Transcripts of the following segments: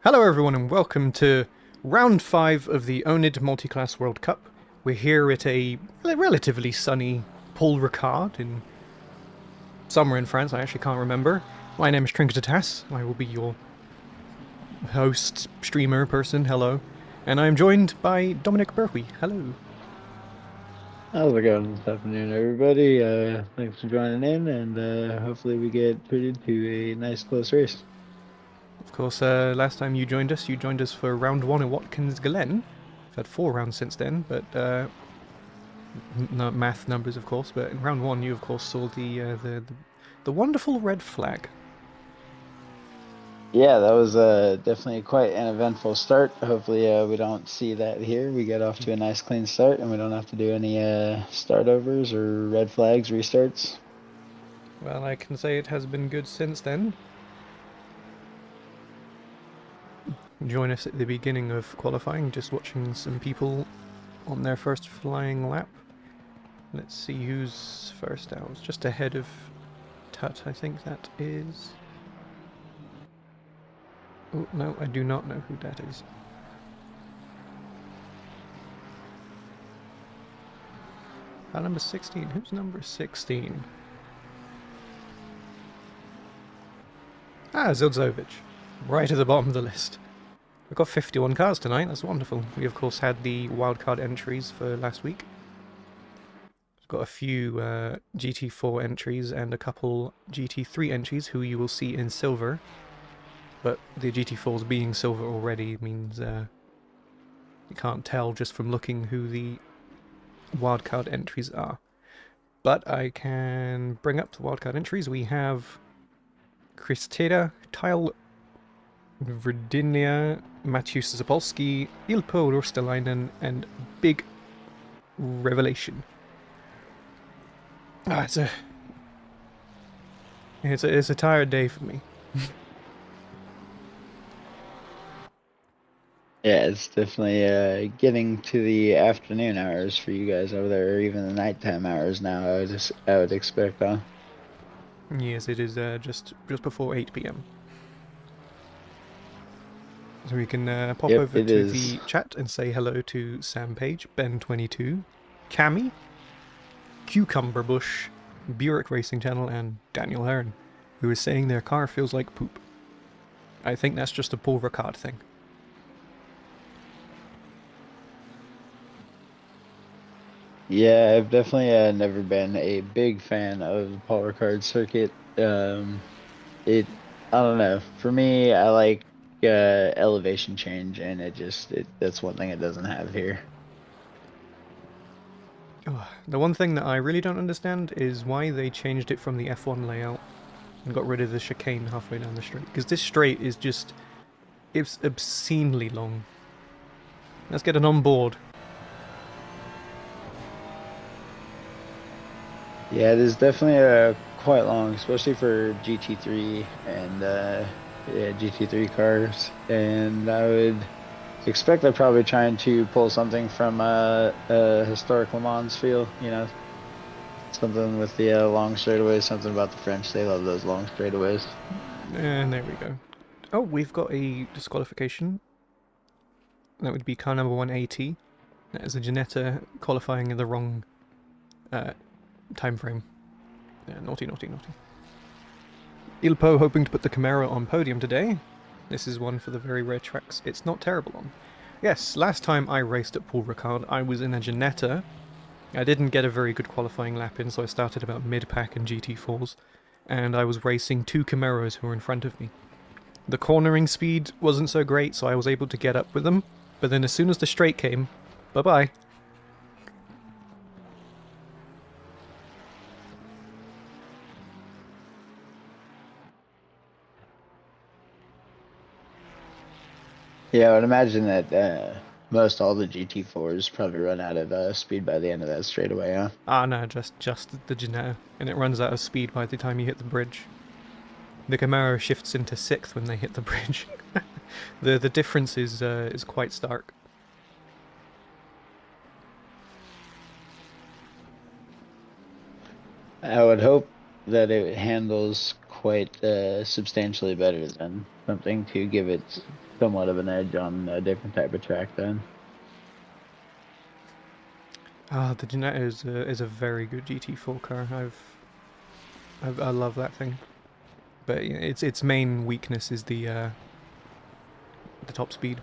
Hello everyone and welcome to round 5 of the oNiD Multiclass World Cup. We're here at a relatively sunny Paul Ricard in somewhere in France, I actually can't remember. My name is Trinketetas, I will be your host, streamer person, hello. And I am joined by Dominic Berkwe, hello. How's it going this afternoon, everybody? Thanks for joining in, and hopefully we get treated to a nice close race. Of course, last time you joined us for round 1 at Watkins Glen. We've had 4 rounds since then, but not math numbers, of course. But in round 1, you of course saw the wonderful red flag. Yeah, that was definitely quite an eventful start. Hopefully, we don't see that here. We get off to a nice, clean start, and we don't have to do any startovers or red flags restarts. Well, I can say it has been good since then. Join us at the beginning of qualifying, just watching some people on their first flying lap. Let's see who's first out. It's just ahead of Tut, I think that is. Oh, no, I do not know who that is. Number 16. Who's number 16? Zildzovic. Right at the bottom of the list. We've got 51 cars tonight, that's wonderful. We of course had the wildcard entries for last week. We've got a few GT4 entries and a couple GT3 entries who you will see in silver. But the GT4s being silver already means you can't tell just from looking who the wildcard entries are. But I can bring up the wildcard entries. We have Christeda, Tile Virginia, Maciusz Zapolski, Ilpo Rostalainen, and Big Revelation. Ah, it's a tired day for me. Yeah, it's definitely getting to the afternoon hours for you guys over there, or even the nighttime hours now. I would expect, huh? Yes, it is just before 8 p.m. So we can pop Yep, over it to is. the chat and say hello to Sam Page, Ben22, Cammy, Cucumber Bush, Burek Racing Channel, and Daniel Heron, who is saying their car feels like poop. I think that's just a Paul Ricard thing. Yeah, I've definitely never been a big fan of the Paul Ricard circuit. I don't know. For me, I like elevation change, and that's one thing it doesn't have here. Oh, the one thing that I really don't understand is why they changed it from the F1 layout and got rid of the chicane halfway down the straight. Because this straight is just... it's obscenely long. Let's get it on board. Yeah, it is definitely quite long, especially for GT3 and yeah, GT3 cars. And I would expect they're probably trying to pull something from historic Le Mans feel, you know, something with the long straightaways, something about the French. They love those long straightaways. And there we go. Oh, we've got a disqualification. That would be car number 180. That is a Ginetta qualifying in the wrong time frame. Yeah, naughty, naughty, naughty. Ilpo hoping to put the Camaro on podium today. This is one for the very rare tracks it's not terrible on. Yes, last time I raced at Paul Ricard, I was in a Ginetta. I didn't get a very good qualifying lap in, so I started about mid-pack in GT4s, and I was racing two Camaros who were in front of me. The cornering speed wasn't so great, so I was able to get up with them, but then as soon as the straight came, bye-bye. Yeah, I would imagine that most all the GT4s probably run out of speed by the end of that straightaway, huh? Ah no, just the Ginetta, and it runs out of speed by the time you hit the bridge. The Camaro shifts into 6th when they hit the bridge. The difference is quite stark. I would hope that it handles quite substantially better than something to give it somewhat of an edge on a different type of track then. Ah, the Ginetta is a very good GT4 car. I love that thing, but its main weakness is the top speed.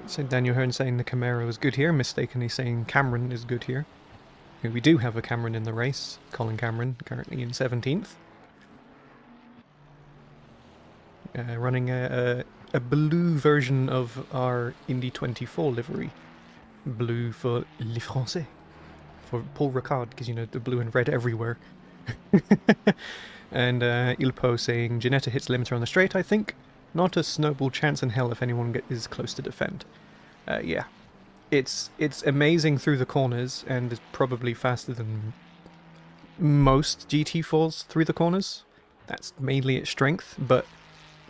So Daniel Hearn saying the Camaro is good here, mistakenly saying Cameron is good here. We do have a Cameron in the race, Colin Cameron, currently in 17th. Running a blue version of our Indy 24 livery. Blue for Les Français. For Paul Ricard, because, you know, the blue and red everywhere. And Ilpo saying, Ginetta hits limiter on the straight, I think. Not a snowball chance in hell if anyone is close to defend. Yeah. It's amazing through the corners, and is probably faster than most GT4s through the corners. That's mainly its strength, but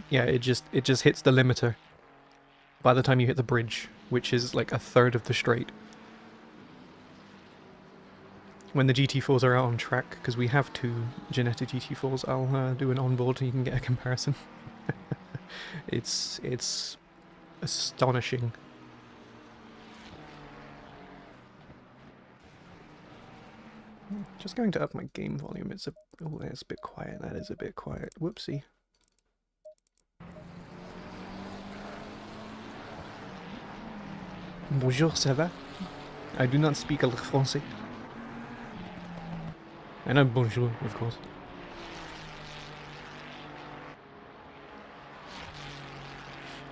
yeah, it just hits the limiter by the time you hit the bridge, which is like a third of the straight. When the GT4s are out on track, because we have two Ginetta GT4s, I'll do an onboard and you can get a comparison. It's astonishing. Just going to up my game volume. It's a bit quiet. That is a bit quiet. Whoopsie. Bonjour, ça va? I do not speak a little français. I know bonjour, of course.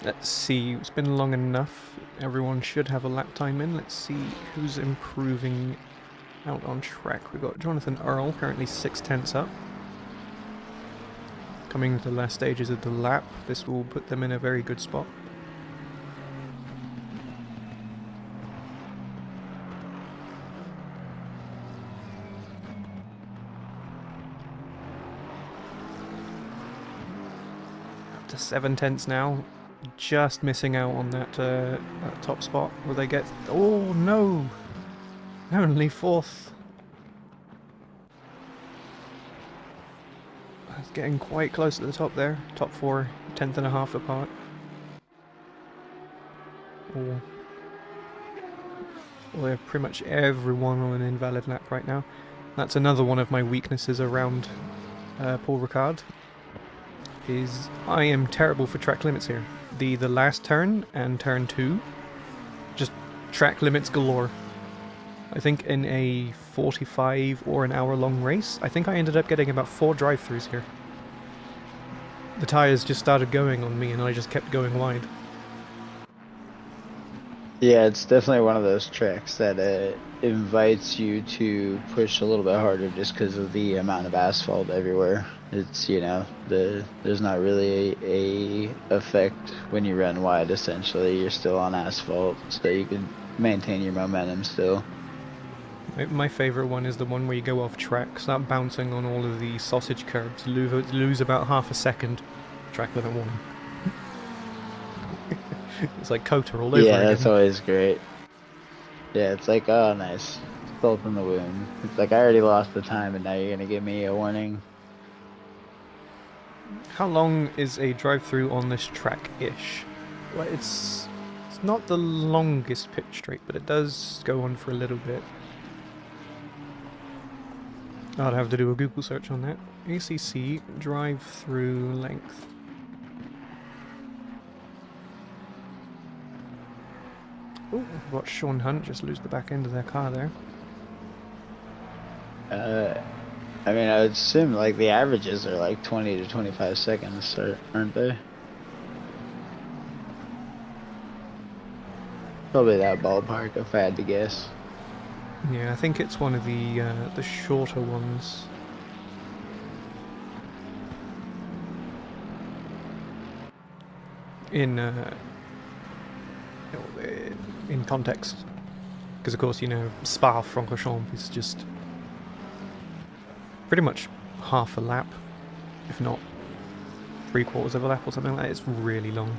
Let's see, it's been long enough. Everyone should have a lap time in. Let's see who's improving out on track. We've got Jonathan Earl, currently 6 tenths up. Coming to the last stages of the lap, this will put them in a very good spot. Up to 7/10 now, just missing out on that, that top spot. Will they get... Oh no! Only 4th. It's getting quite close to the top there. Top 4, 10th and a half apart. Or well, pretty much everyone on an invalid lap right now. That's another one of my weaknesses around Paul Ricard. Is I am terrible for track limits here. The last turn and turn 2, just track limits galore. I think in a 45 or an hour long race, I think I ended up getting about 4 drive-thrus here. The tyres just started going on me and I just kept going wide. Yeah, it's definitely one of those tracks that invites you to push a little bit harder just because of the amount of asphalt everywhere. It's, you know, there's not really a effect when you run wide, essentially. You're still on asphalt, so you can maintain your momentum still. My favourite one is the one where you go off track, start bouncing on all of the sausage curbs, lose about half a second, track limit warning. It's like Coda all over again. Yeah, that's always great. Yeah, it's like, oh nice, salt in the wound. It's like I already lost the time and now you're gonna give me a warning. How long is a drive-through on this track-ish? Well, it's not the longest pit straight, but it does go on for a little bit. I'd have to do a Google search on that. ACC drive-through length. Oh, watch Sean Hunt just lose the back end of their car there. I mean, I would assume like the averages are like 20 to 25 seconds, aren't they? Probably that ballpark if I had to guess. Yeah, I think it's one of the shorter ones. In context, because of course, you know, Spa-Francorchamps is just pretty much half a lap, if not 3/4 of a lap or something like that. It's really long.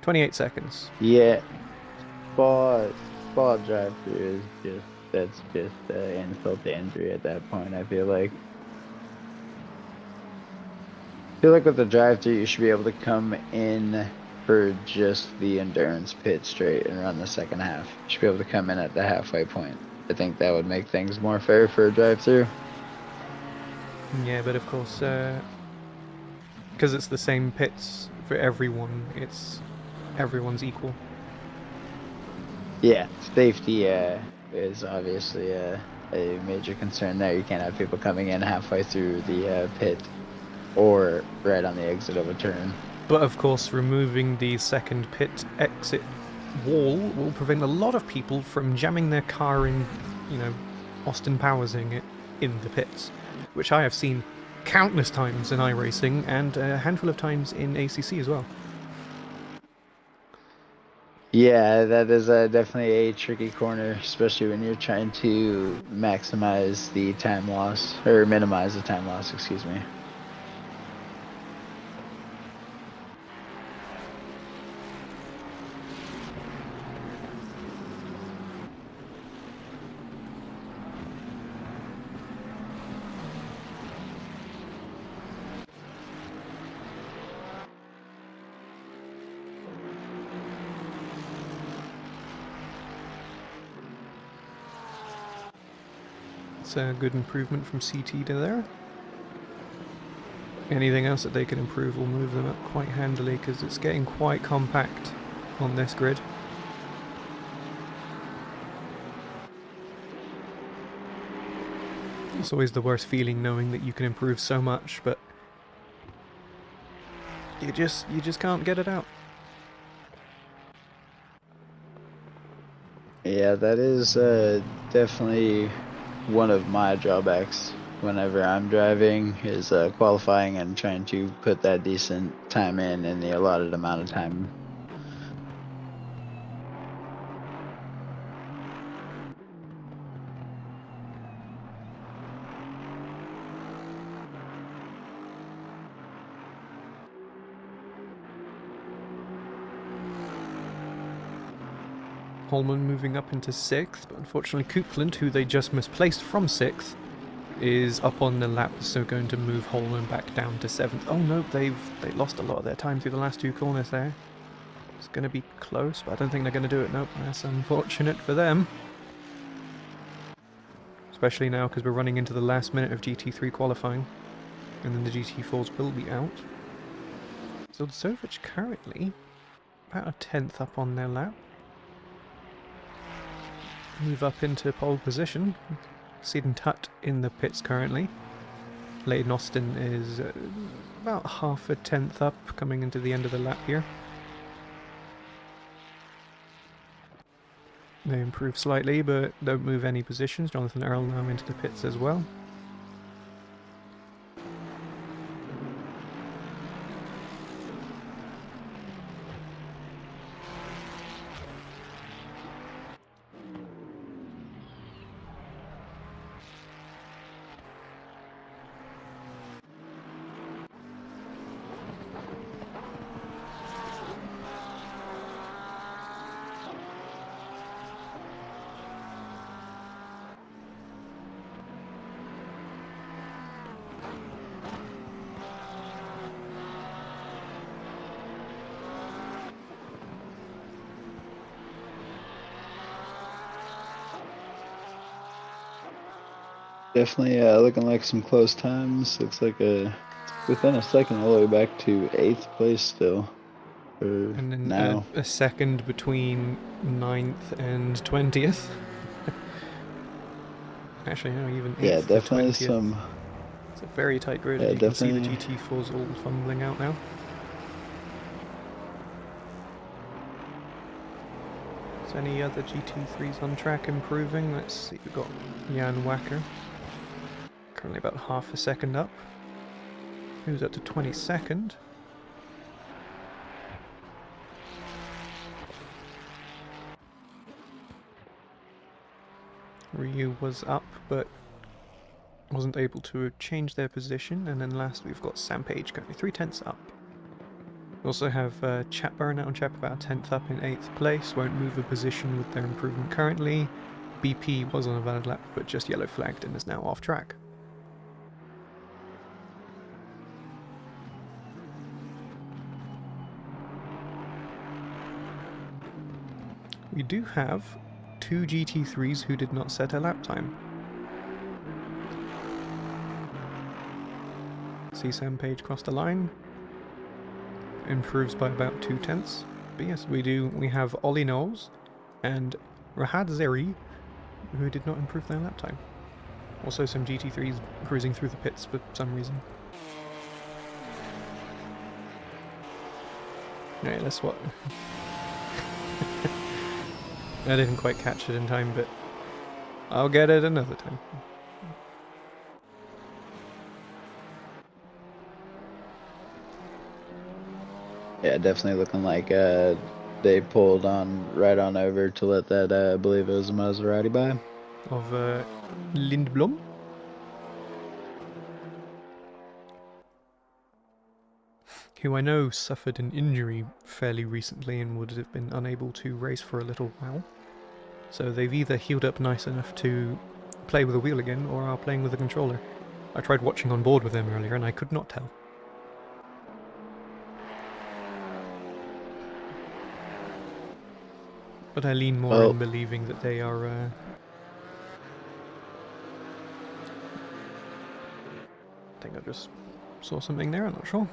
28 seconds. Yeah, Spa drive-through is that's just insult to injury at that point. I feel like with the drive-through, you should be able to come in for just the endurance pit straight and run the second half. You should be able to come in at the halfway point. I think that would make things more fair for a drive-through. Yeah, but of course, because it's the same pits for everyone, everyone's equal. Yeah, safety is obviously a major concern there. You can't have people coming in halfway through the pit or right on the exit of a turn. But of course, removing the second pit exit wall will prevent a lot of people from jamming their car in, you know, Austin Powersing it in the pits, which I have seen countless times in iRacing and a handful of times in ACC as well. Yeah, that is definitely a tricky corner, especially when you're trying to maximize the time loss, or minimize the time loss, excuse me. It's a good improvement from CT to there. Anything else that they can improve will move them up quite handily, because it's getting quite compact on this grid. It's always the worst feeling knowing that you can improve so much, but you just can't get it out. Yeah, that is definitely one of my drawbacks whenever I'm driving is qualifying and trying to put that decent time in the allotted amount of time. Holman moving up into 6th, but unfortunately Coupland, who they just misplaced from 6th, is up on the lap, so going to move Holman back down to 7th. Oh no, they lost a lot of their time through the last 2 corners there. It's going to be close, but I don't think they're going to do it. Nope, that's unfortunate for them. Especially now because we're running into the last minute of GT3 qualifying, and then the GT4s will be out. So Zovich currently about a 10th up on their lap. Move up into pole position. Seaton Tutt in the pits currently. Leighton Austin is about half a 10th up, coming into the end of the lap here. They improve slightly, but don't move any positions. Jonathan Earl now into the pits as well. Definitely looking like some close times. Looks like within a second all the way back to 8th place still. For And then now. a second between 9th and 20th. Actually, no, even 8th Yeah, to definitely 20th. some. It's a very tight grid, Yeah, and you can see the definitely. GT4s all fumbling out now. Is any other GT3s on track improving? Let's see, we've got Jan Wacker. Currently about half a second up. Moves up to 22nd. Ryu was up, but wasn't able to change their position. And then last we've got Sam Page currently 3/10 up. We also have Chatburn out on Chap about 10th up in 8th place. Won't move a position with their improvement currently. BP was on a valid lap, but just yellow flagged and is now off track. We do have 2 GT3s who did not set a lap time. See Sam Page cross the line. Improves by about 2/10. But yes, we have Ollie Knowles and Rahad Zeri who did not improve their lap time. Also some GT3s cruising through the pits for some reason. Alright, let's what. I didn't quite catch it in time, but I'll get it another time. Yeah, definitely looking like they pulled on right on over to let that I believe it was a Maserati by. Of Lindblom. Who I know suffered an injury fairly recently and would have been unable to race for a little while. So they've either healed up nice enough to play with a wheel again, or are playing with a controller. I tried watching on board with them earlier and I could not tell. But I lean more in believing that they are I think I just saw something there, I'm not sure.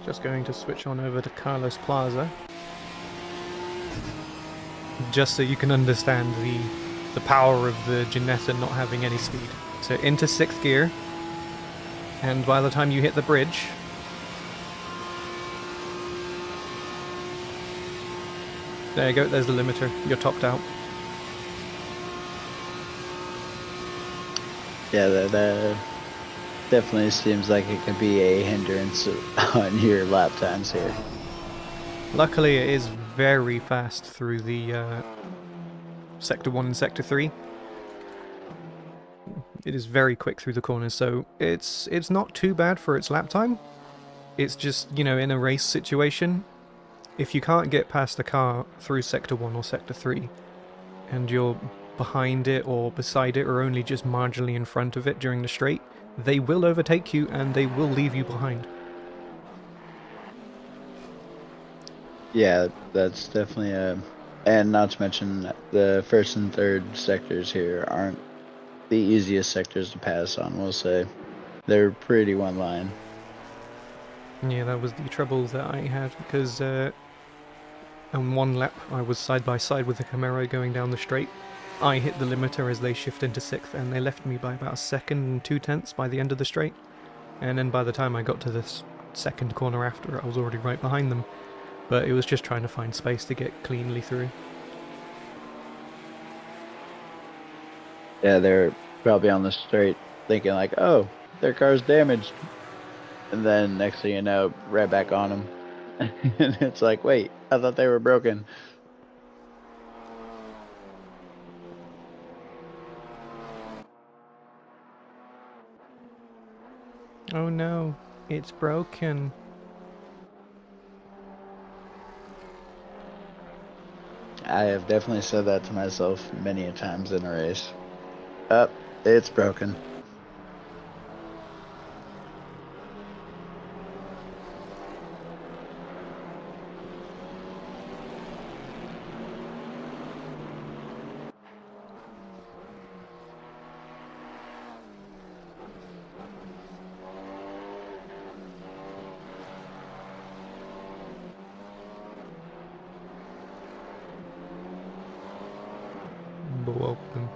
Just going to switch on over to Carlos Plaza. Just so you can understand the power of the Ginetta not having any speed. So into 6th gear, and by the time you hit the bridge, there you go, there's the limiter, you're topped out. Yeah, that definitely seems like it could be a hindrance on your lap times here. Luckily it is very fast through the Sector 1 and Sector 3. It is very quick through the corners, so it's not too bad for its lap time. It's just, you know, in a race situation, if you can't get past the car through Sector 1 or Sector 3, and you're behind it or beside it or only just marginally in front of it during the straight, they will overtake you and they will leave you behind. Yeah, that's definitely and not to mention the first and third sectors here aren't the easiest sectors to pass on, we'll say. They're pretty one line. Yeah, that was the trouble that I had, because on one lap I was side by side with the Camaro going down the straight. I hit the limiter as they shift into 6th, and they left me by about a second and 2/10 by the end of the straight. And then by the time I got to this second corner after, I was already right behind them. But it was just trying to find space to get cleanly through. Yeah, they're probably on the straight thinking like, oh, their car's damaged. And then next thing you know, right back on them. And it's like, wait, I thought they were broken. Oh no, it's broken. I have definitely said that to myself many a times in a race. Up, it's broken. Broken.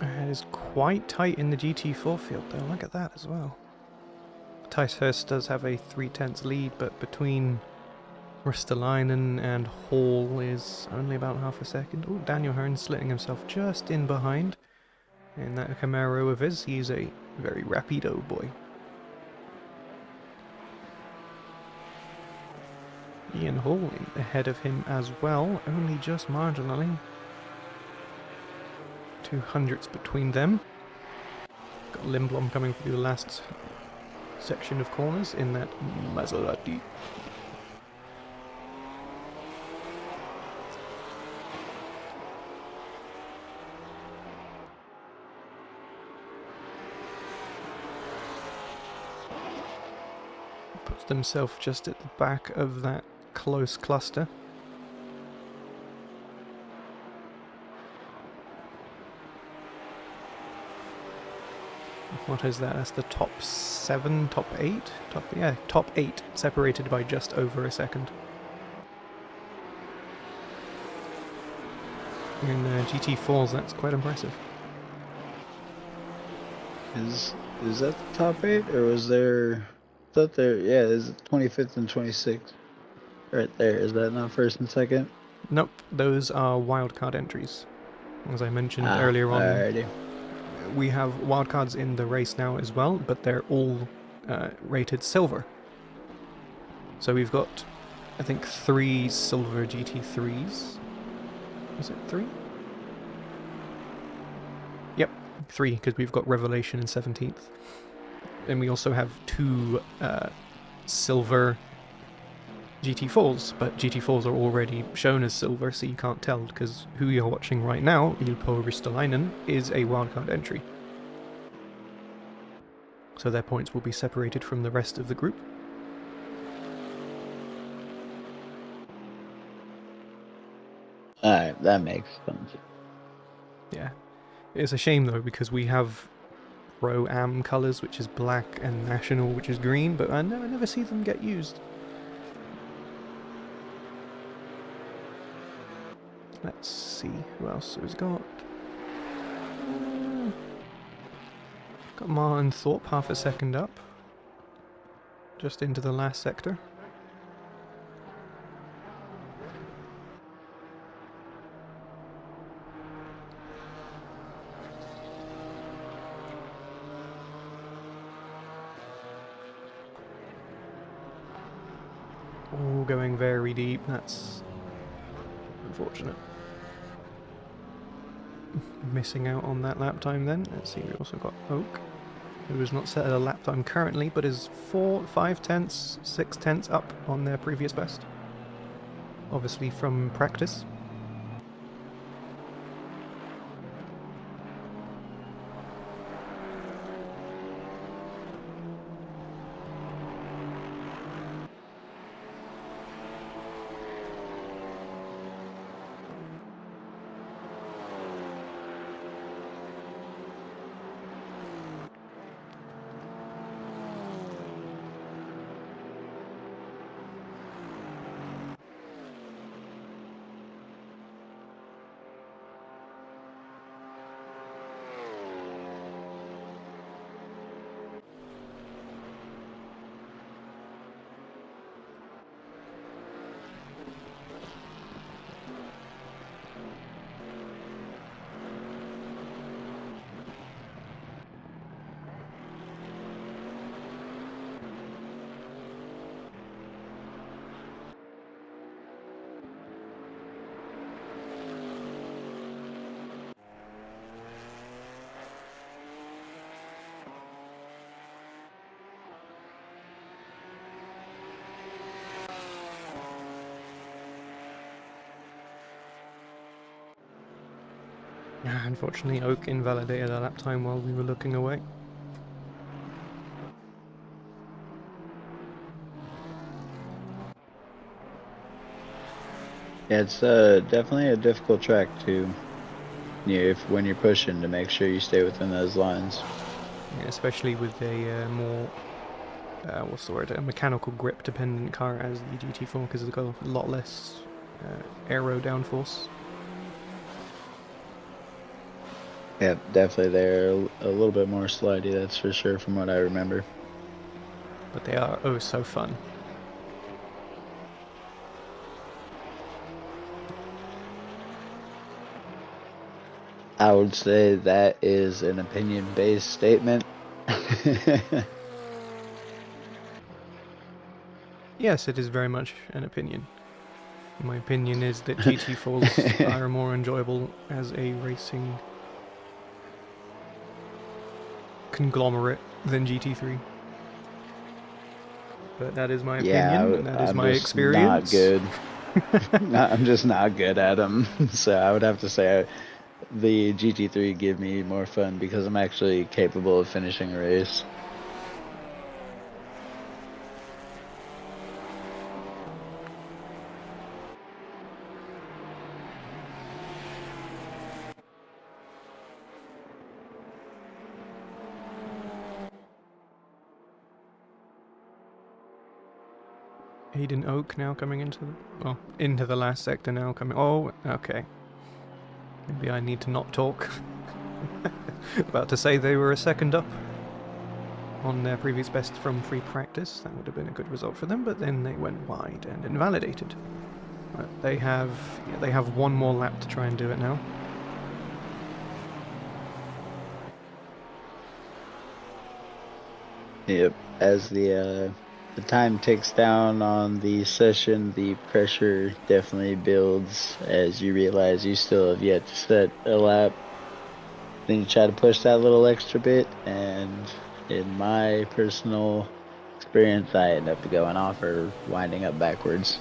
It is quite tight in the GT4 field though, look at that as well. Ticehurst does have a 3/10 lead, but between Ristolainen and Hall is only about half a second. Oh, Daniel Hearn slitting himself just in behind. In that Camaro of his, he's a very rapido boy. Ian Hall ahead of him as well, only just marginally. 200s between them. Got Lindblom coming through the last section of corners in that Maserati. Puts themselves just at the back of that close cluster. What is that? That's the top 7, top 8? Top 8, separated by just over a second. In GT4s, that's quite impressive. Is that the top 8, or was there? I thought there. Yeah, is it 25th and 26th? Right there. Is that not first and second? Nope, those are wildcard entries. As I mentioned earlier on, alrighty. we have wildcards in the race now as well, but they're all rated silver. So we've got, I think, 3 silver GT3s. Is it 3? Yep, 3, because we've got Revelation in 17th. And we also have 2 silver GT4s, but GT4s are already shown as silver, so you can't tell, because who you're watching right now, Ilpo Ristolainen, is a wildcard entry. So their points will be separated from the rest of the group. Alright, that makes sense. Yeah. It's a shame though, because we have Pro-Am colours, which is black, and National, which is green, but I never see them get used. Let's see who else has got. Got Martin Thorpe half a second up. Just into the last sector. All going very deep, that's unfortunate. Missing out on that lap time then. Let's see, we also got Oak, who has not set a lap time currently, but is 5 tenths, 6 tenths up on their previous best. Obviously from practice. Unfortunately, Oak invalidated a lap time while we were looking away. Yeah, it's definitely a difficult track to, when you're pushing, to make sure you stay within those lines. Yeah, especially with a more, what's the word, a mechanical grip dependent car as the GT4, because it's got a lot less aero downforce. Yeah, definitely they're a little bit more slidey, that's for sure, from what I remember. But they are oh so fun. I would say that is an opinion-based statement. Yes, it is very much an opinion. My opinion is that GT4s are more enjoyable as a racing conglomerate than GT3. But that is my opinion, and that is I'm my just experience. not good. I'm just not good at them. So I would have to say the GT3 give me more fun because I'm actually capable of finishing a race. Hayden Oak now coming into the last sector now coming. Oh, okay. Maybe I need to not talk. About to say they were a second up on their previous best from free practice. That would have been a good result for them, but then they went wide and invalidated. But they have one more lap to try and do it now. Yep. As the time ticks down on the session, the pressure definitely builds as you realize you still have yet to set a lap. Then you try to push that little extra bit, and in my personal experience, I end up going off or winding up backwards.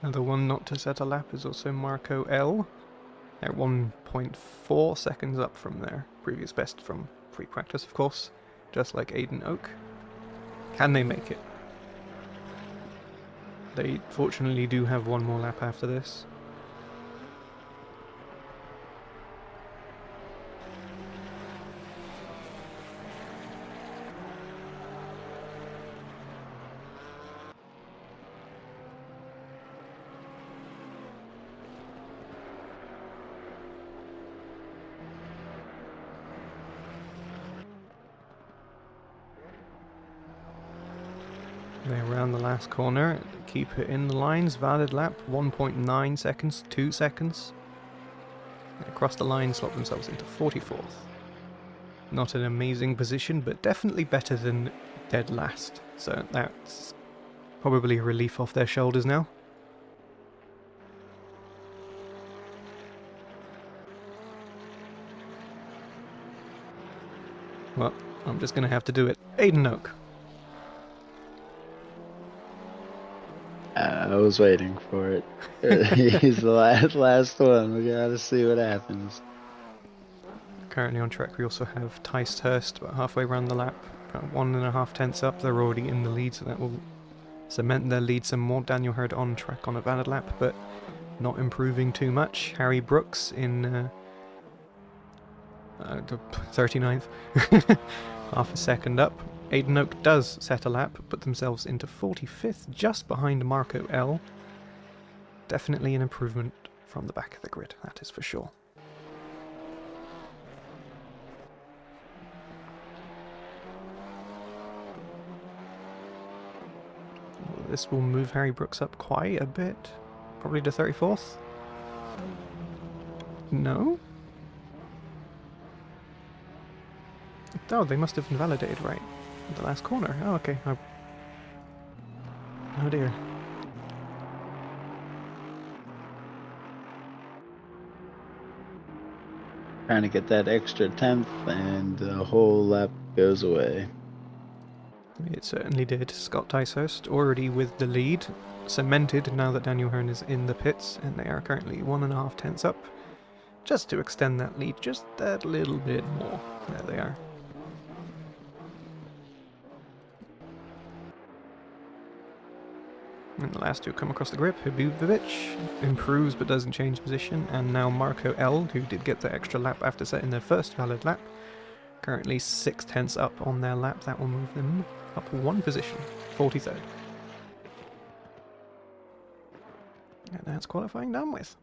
Another one not to set a lap is also Marco L. They're 1.4 seconds up from their previous best from pre-practice, of course, just like Aiden Oak. Can they make it? They fortunately do have one more lap after this. They round the last corner, keep it in the lines, valid lap, 1.9 seconds, 2 seconds. They cross the line, slot themselves into 44th. Not an amazing position, but definitely better than dead last. So that's probably a relief off their shoulders now. Well, I'm just going to have to do it. Aiden Oak. I was waiting for it. He's the last one. We gotta see what happens. Currently on track, we also have Tice Hurst about halfway around the lap, about 1.5 tenths up. They're already in the lead, so that will cement their lead some more. Daniel Hurd on track on a valid lap, but not improving too much. Harry Brooks in 39th, half a second up. Aiden Oak does set a lap, put themselves into 45th, just behind Marco L. Definitely an improvement from the back of the grid, that is for sure. This will move Harry Brooks up quite a bit, probably to 34th. No? Oh, they must have invalidated right at the last corner. Oh, okay. Oh dear. Trying to get that extra 10th, and the whole lap goes away. It certainly did. Scott Ticehurst already with the lead, cemented now that Daniel Hearn is in the pits, and they are currently 1.5 tenths up. Just to extend that lead just that little bit more. There they are. And the last two come across the grip. Habubovic improves but doesn't change position, and now Marco L, who did get the extra lap after setting their first valid lap, currently 6 tenths up on their lap. That will move them up 1 position, 43rd. And that's qualifying done with.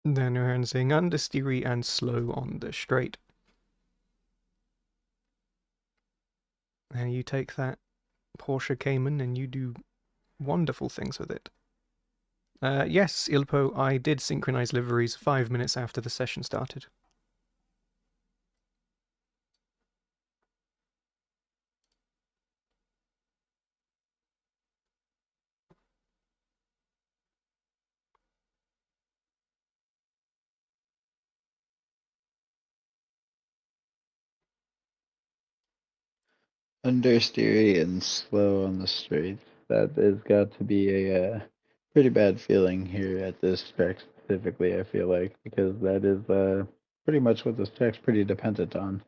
Then we're saying understeery and slow on the straight. And you take that Porsche Cayman and you do wonderful things with it. Yes, Ilpo, I did synchronize liveries 5 minutes after the session started. Understeery and slow on the straights. That has got to be a pretty bad feeling here at this track specifically, I feel like, because that is pretty much what this track's pretty dependent on.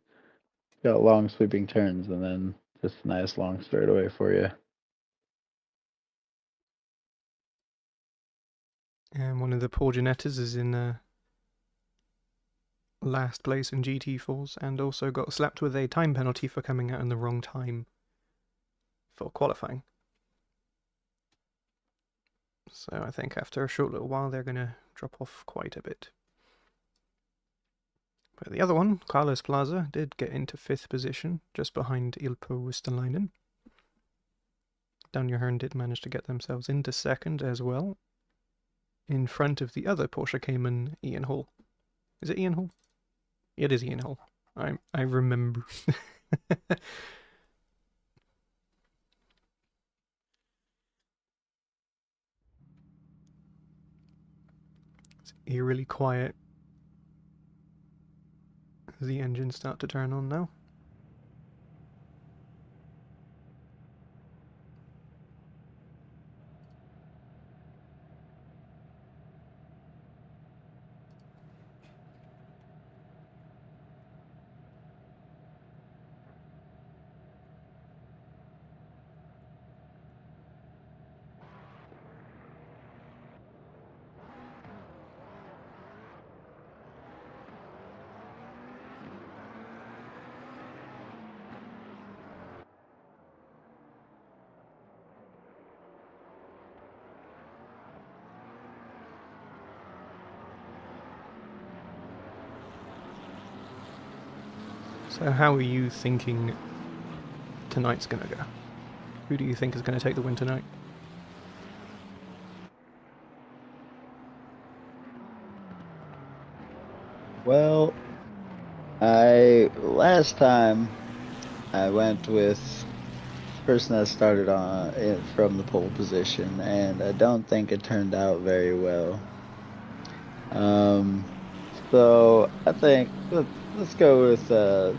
Got long sweeping turns and then just a nice long straightaway for you. And one of the poor Genettas is in last place in GT4s, and also got slapped with a time penalty for coming out in the wrong time for qualifying. So I think after a short little while they're going to drop off quite a bit. But the other one, Carlos Plaza, did get into 5th position, just behind Ilpo Wistalainen. Daniel Hearn did manage to get themselves into 2nd as well, in front of the other Porsche Cayman, Ian Hall. Is it Ian Hall? It is Ian Hall. I remember. It's eerily quiet. The engines start to turn on now. So how are you thinking tonight's going to go? Who do you think is going to take the win tonight? Well, last time I went with the person that started on from the pole position, and I don't think it turned out very well. So I think let's go with that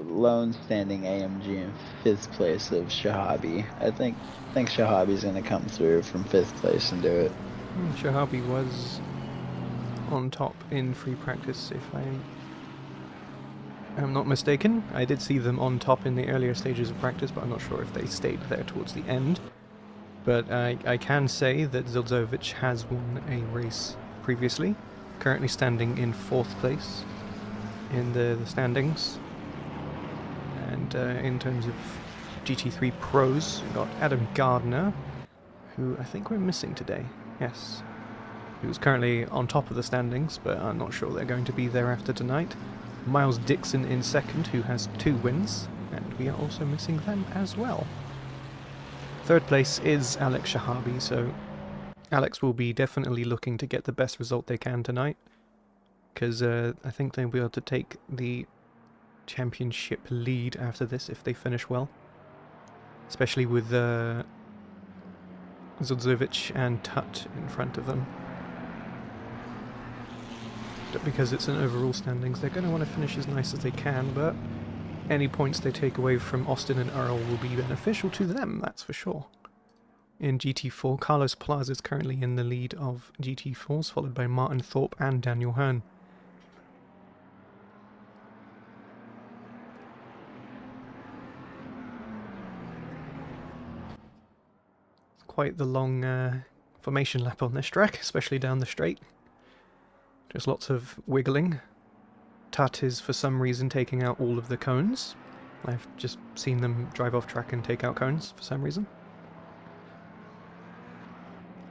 lone standing AMG in 5th place of Shahabi. I think Shahabi's gonna come through from 5th place and do it. Shahabi was on top in free practice, if I am not mistaken. I did see them on top in the earlier stages of practice, but I'm not sure if they stayed there towards the end. But I can say that Zildzovic has won a race previously, currently standing in 4th place in the standings. And in terms of GT3 pros, we've got Adam Gardner, who I think we're missing today. Yes. Who's currently on top of the standings, but I'm not sure they're going to be there after tonight. Miles Dixon in 2nd, who has 2 wins, and we are also missing them as well. 3rd place is Alex Shahabi, so Alex will be definitely looking to get the best result they can tonight, because I think they'll be able to take the championship lead after this if they finish well. Especially with Zudzovic and Tut in front of them. But because it's an overall standings, they're going to want to finish as nice as they can, but any points they take away from Austin and Earl will be beneficial to them, that's for sure. In GT4, Carlos Plaza is currently in the lead of GT4s, followed by Martin Thorpe and Daniel Hearn. It's quite the long formation lap on this track, especially down the straight. Just lots of wiggling. Tut is for some reason taking out all of the cones. I've just seen them drive off track and take out cones for some reason.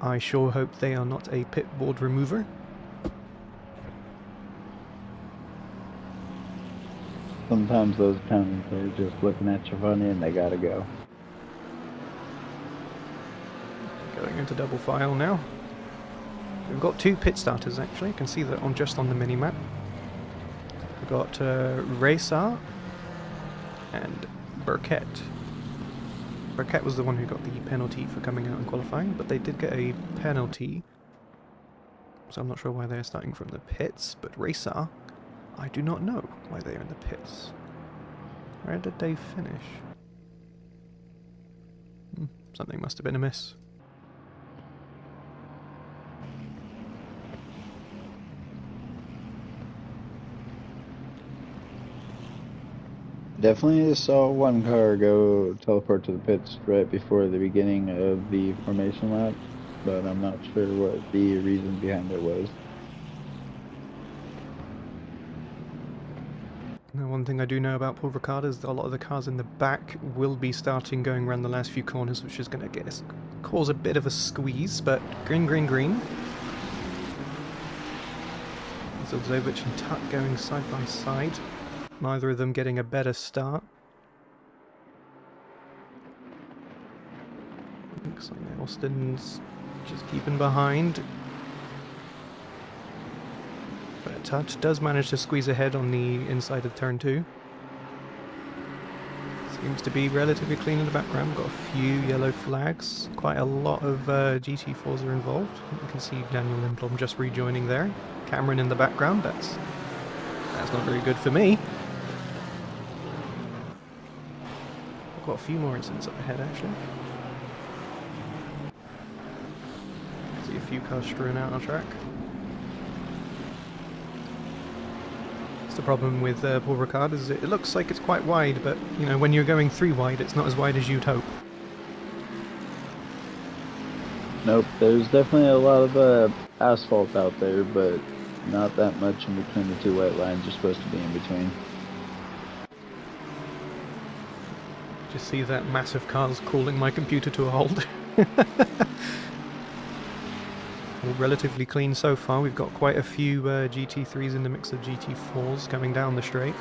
I sure hope they are not a pit board remover. Sometimes those cones are just looking at you funny and they gotta go. Going into double file now. We've got 2 pit starters actually, you can see that just on the mini-map. We've got Ricard and Burkett. Burkett was the one who got the penalty for coming out and qualifying, but they did get a penalty, so I'm not sure why they're starting from the pits, but Ricard, I do not know why they're in the pits. Where did they finish? Something must have been amiss. Definitely saw one car go teleport to the pits right before the beginning of the formation lap. but I'm not sure what the reason behind it was. Now, one thing I do know about Paul Ricard is that a lot of the cars in the back will be starting going around the last few corners, which is going to cause a bit of a squeeze, but green, green, green. Zilzovic and Tut going side by side, neither of them getting a better start. Looks like Austin's just keeping behind. But Tut does manage to squeeze ahead on the inside of turn 2. Seems to be relatively clean in the background. Got a few yellow flags. Quite a lot of GT4s are involved. You can see Daniel Lindblom just rejoining there. Cameron in the background. That's not very good for me. I've got a few more incidents up ahead actually. See a few cars strewn out on track. The problem with Paul Ricard is it looks like it's quite wide, but you know, when you're going 3 wide, it's not as wide as you'd hope. Nope, there's definitely a lot of asphalt out there, but not that much in between the 2 white lines you're supposed to be in between. Just see that massive car's calling my computer to a halt. All relatively clean so far. We've got quite a few GT3s in the mix of GT4s coming down the straight.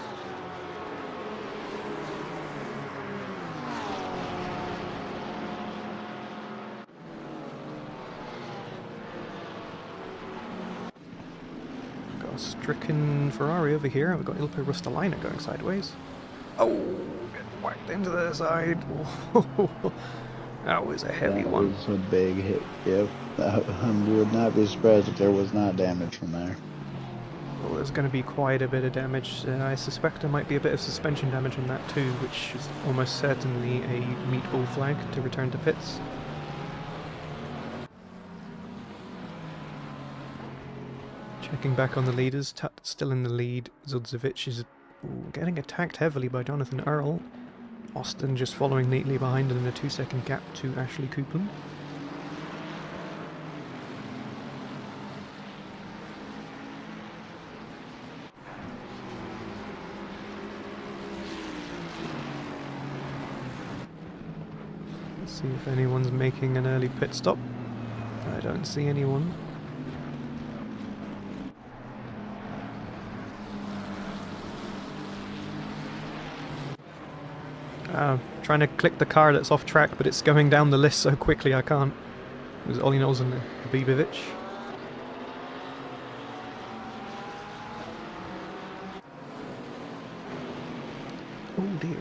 We've got a stricken Ferrari over here. We've got Ilpo Rustalainen going sideways. Oh, getting whacked into the side. That was a heavy one. That was a big hit, yep. I would not be surprised if there was not damage from there. Well, there's going to be quite a bit of damage. I suspect there might be a bit of suspension damage on that too, which is almost certainly a meatball flag to return to pits. Checking back on the leaders, Tut still in the lead. Zudzovic is getting attacked heavily by Jonathan Earl. Austin just following neatly behind and in a 2-second gap to Ashley Coupland. Let's see if anyone's making an early pit stop. I don't see anyone. Trying to click the car that's off track, but it's going down the list so quickly I can't. It was Ollie Knowles and Bibovic. Oh dear.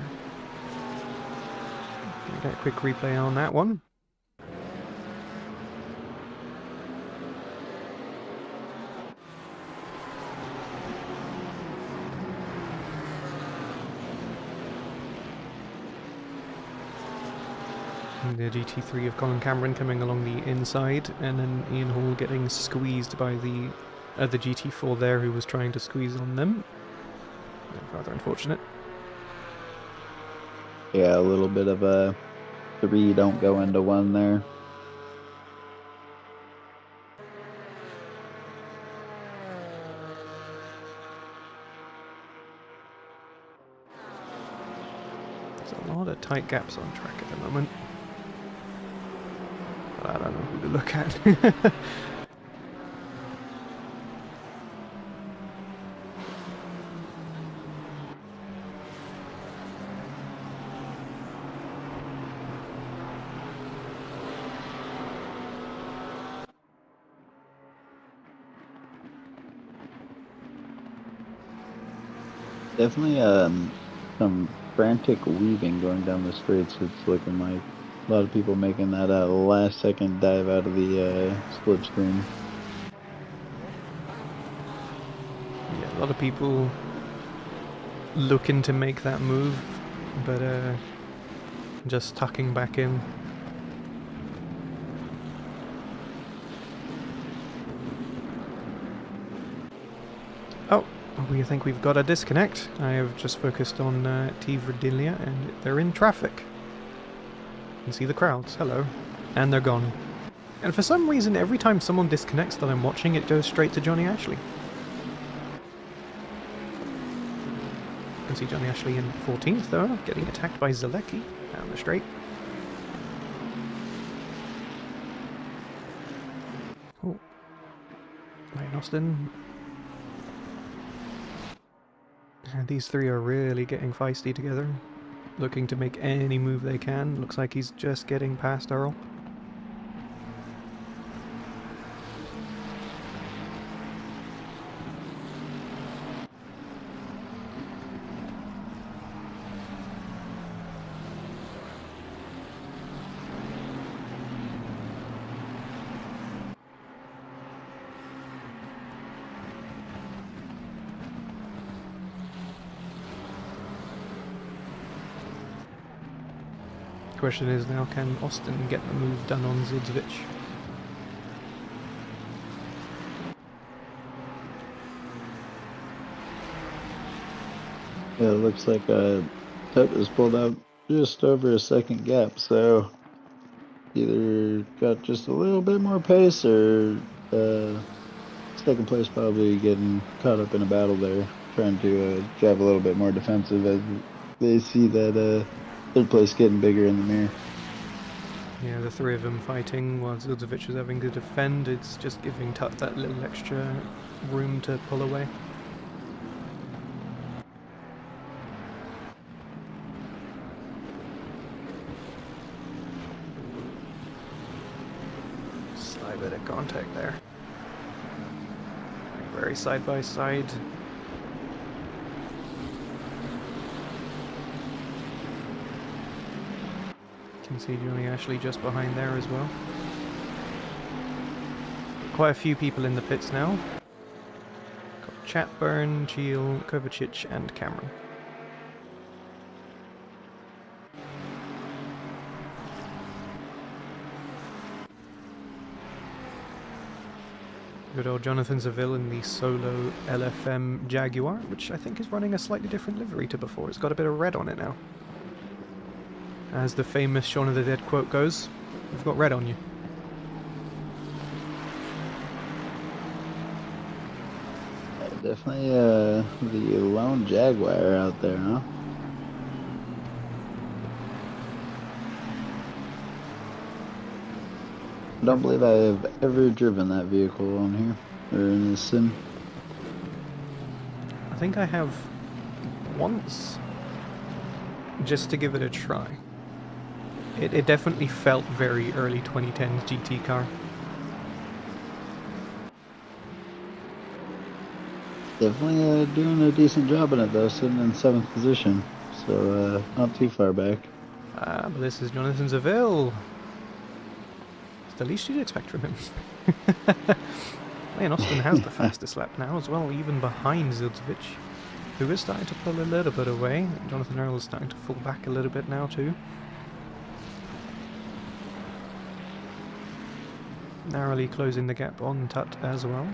Gonna get a quick replay on that one. The GT3 of Colin Cameron coming along the inside, and then Ian Hall getting squeezed by the other GT4 there who was trying to squeeze on them. Rather unfortunate. Yeah, a little bit of a 3 don't go into 1 there. There's a lot of tight gaps on track at the moment. I don't know who to look at. Definitely some frantic weaving going down the straights. It's looking like a lot of people making that last second dive out of the split screen. Yeah, a lot of people looking to make that move, but just tucking back in. Oh, we think we've got a disconnect. I have just focused on T. Verdilia and they're in traffic. You can see the crowds, hello. And they're gone. And for some reason, every time someone disconnects that I'm watching, it goes straight to Johnny Ashley. You can see Johnny Ashley in 14th, though, getting attacked by Zalecki down the straight. Oh. Lane Austin. And these three are really getting feisty together. Looking to make any move they can. Looks like he's just getting past Earl. Question is now, can Austin get the move done on Zildjić? Yeah, it looks like Tut has pulled out just over a second gap, so either got just a little bit more pace or second place probably getting caught up in a battle there, trying to drive a little bit more defensive as they see that third place getting bigger in the mirror. Yeah, the three of them fighting while Zildjić is having to defend. It's just giving Tut that little extra room to pull away. Slight bit of contact there. Very side by side. Can see Johnny Ashley just behind there as well. Quite a few people in the pits now. Got Chatburn, Geel, Kovacic and Cameron. Good old Jonathan Zaville in the solo LFM Jaguar, which I think is running a slightly different livery to before. It's got a bit of red on it now. As the famous Shaun of the Dead quote goes, "You've got red on you." Definitely the lone Jaguar out there, huh? I don't believe I've ever driven that vehicle on here, or in this sim. I think I have once, just to give it a try. It definitely felt very early 2010s GT car. Definitely doing a decent job in it though, sitting in 7th position, so not too far back. Ah, but this is Jonathan Zaville. It's the least you'd expect from him. Lane Austin has the fastest lap now as well, even behind Zildjić, who is starting to pull a little bit away. Jonathan Earl is starting to fall back a little bit now too. Narrowly closing the gap on Tut as well.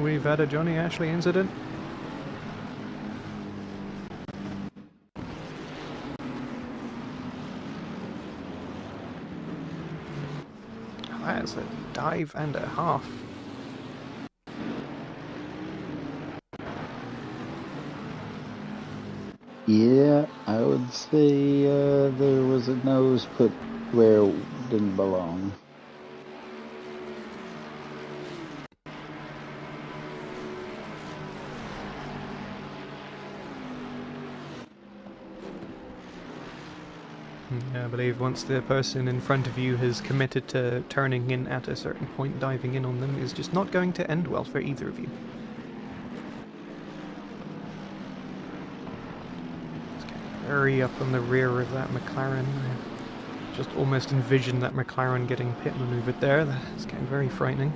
We've had a Johnny Ashley incident. That's a dive and a half. Yeah, I would say there was a nose put where it didn't belong. Yeah, I believe once the person in front of you has committed to turning in at a certain point, diving in on them is just not going to end well for either of you. It's getting very up on the rear of that McLaren. I just almost envisioned that McLaren getting pit maneuvered there. That's getting very frightening.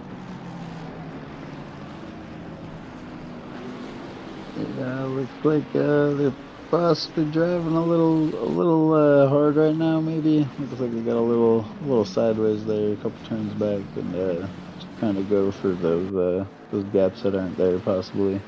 Yeah, looks like they're possibly driving a little hard right now. Maybe looks like we got a little sideways there, a couple turns back, and just trying to go for those gaps that aren't there possibly.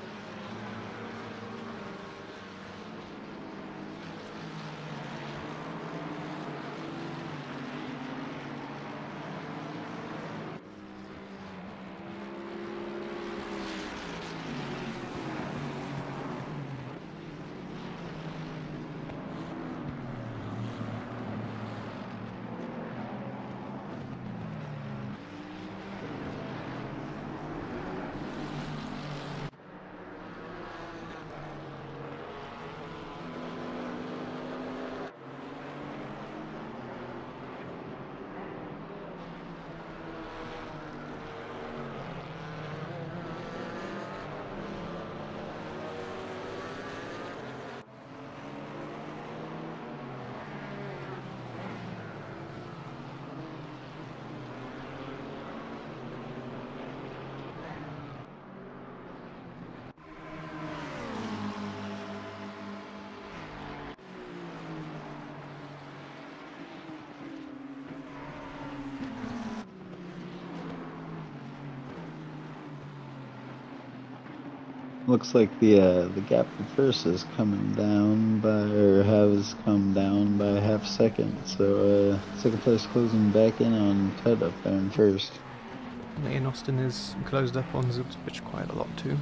Looks like the gap in first is coming down by, or has come down by a half second. So second place closing back in on Ted up there in first. Ian Austin is closed up on Zubswitch quite a lot too.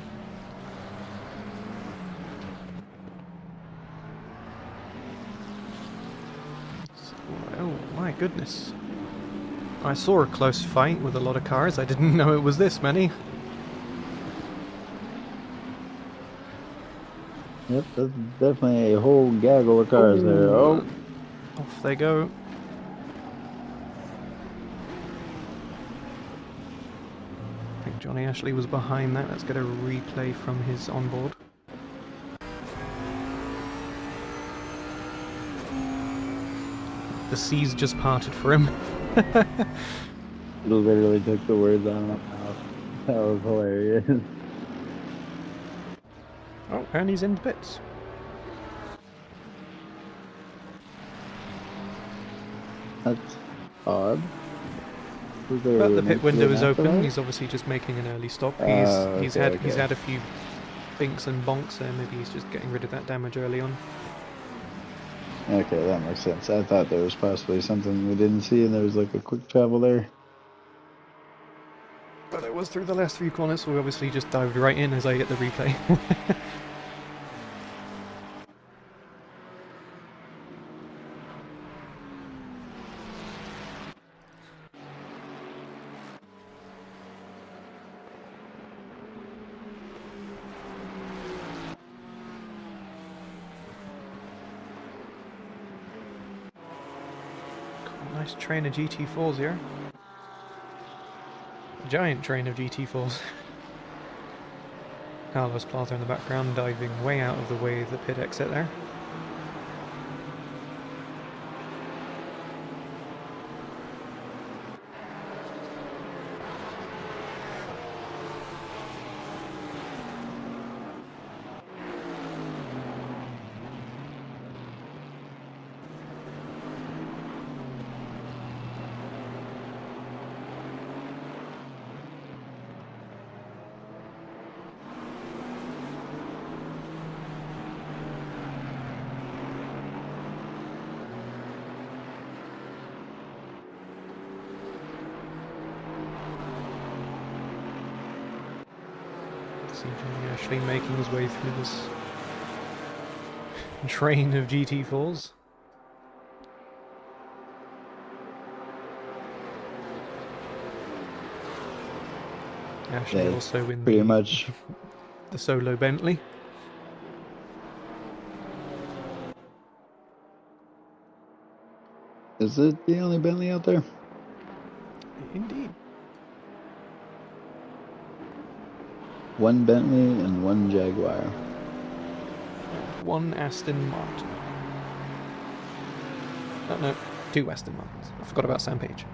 Oh my goodness. I saw a close fight with a lot of cars. I didn't know it was this many. Yep, that's definitely a whole gaggle of cars there. Oh, Off they go. I think Johnny Ashley was behind that. Let's get a replay from his onboard. The seas just parted for him. literally took the words out of my mouth. That was hilarious. Oh, and he's in bits. That's odd. But the pit window is open. He's obviously just making an early stop. He's had a few binks and bonks there. Maybe he's just getting rid of that damage early on. Okay, that makes sense. I thought there was possibly something we didn't see, and there was like a quick travel there. But it was through the last three corners, so we obviously just dived right in as I get the replay. Nice train of GT4s here. A giant train of GT4s. Carlos Plaza in the background, diving way out of the way of the pit exit there. See Johnny Ashley making his way through this train of GT4s. Ashley Yeah, also in pretty much. the solo Bentley. Is it the only Bentley out there? Indeed. One Bentley and one Jaguar. One Aston Martin. Oh no, two Aston Martins. I forgot about Sam Page.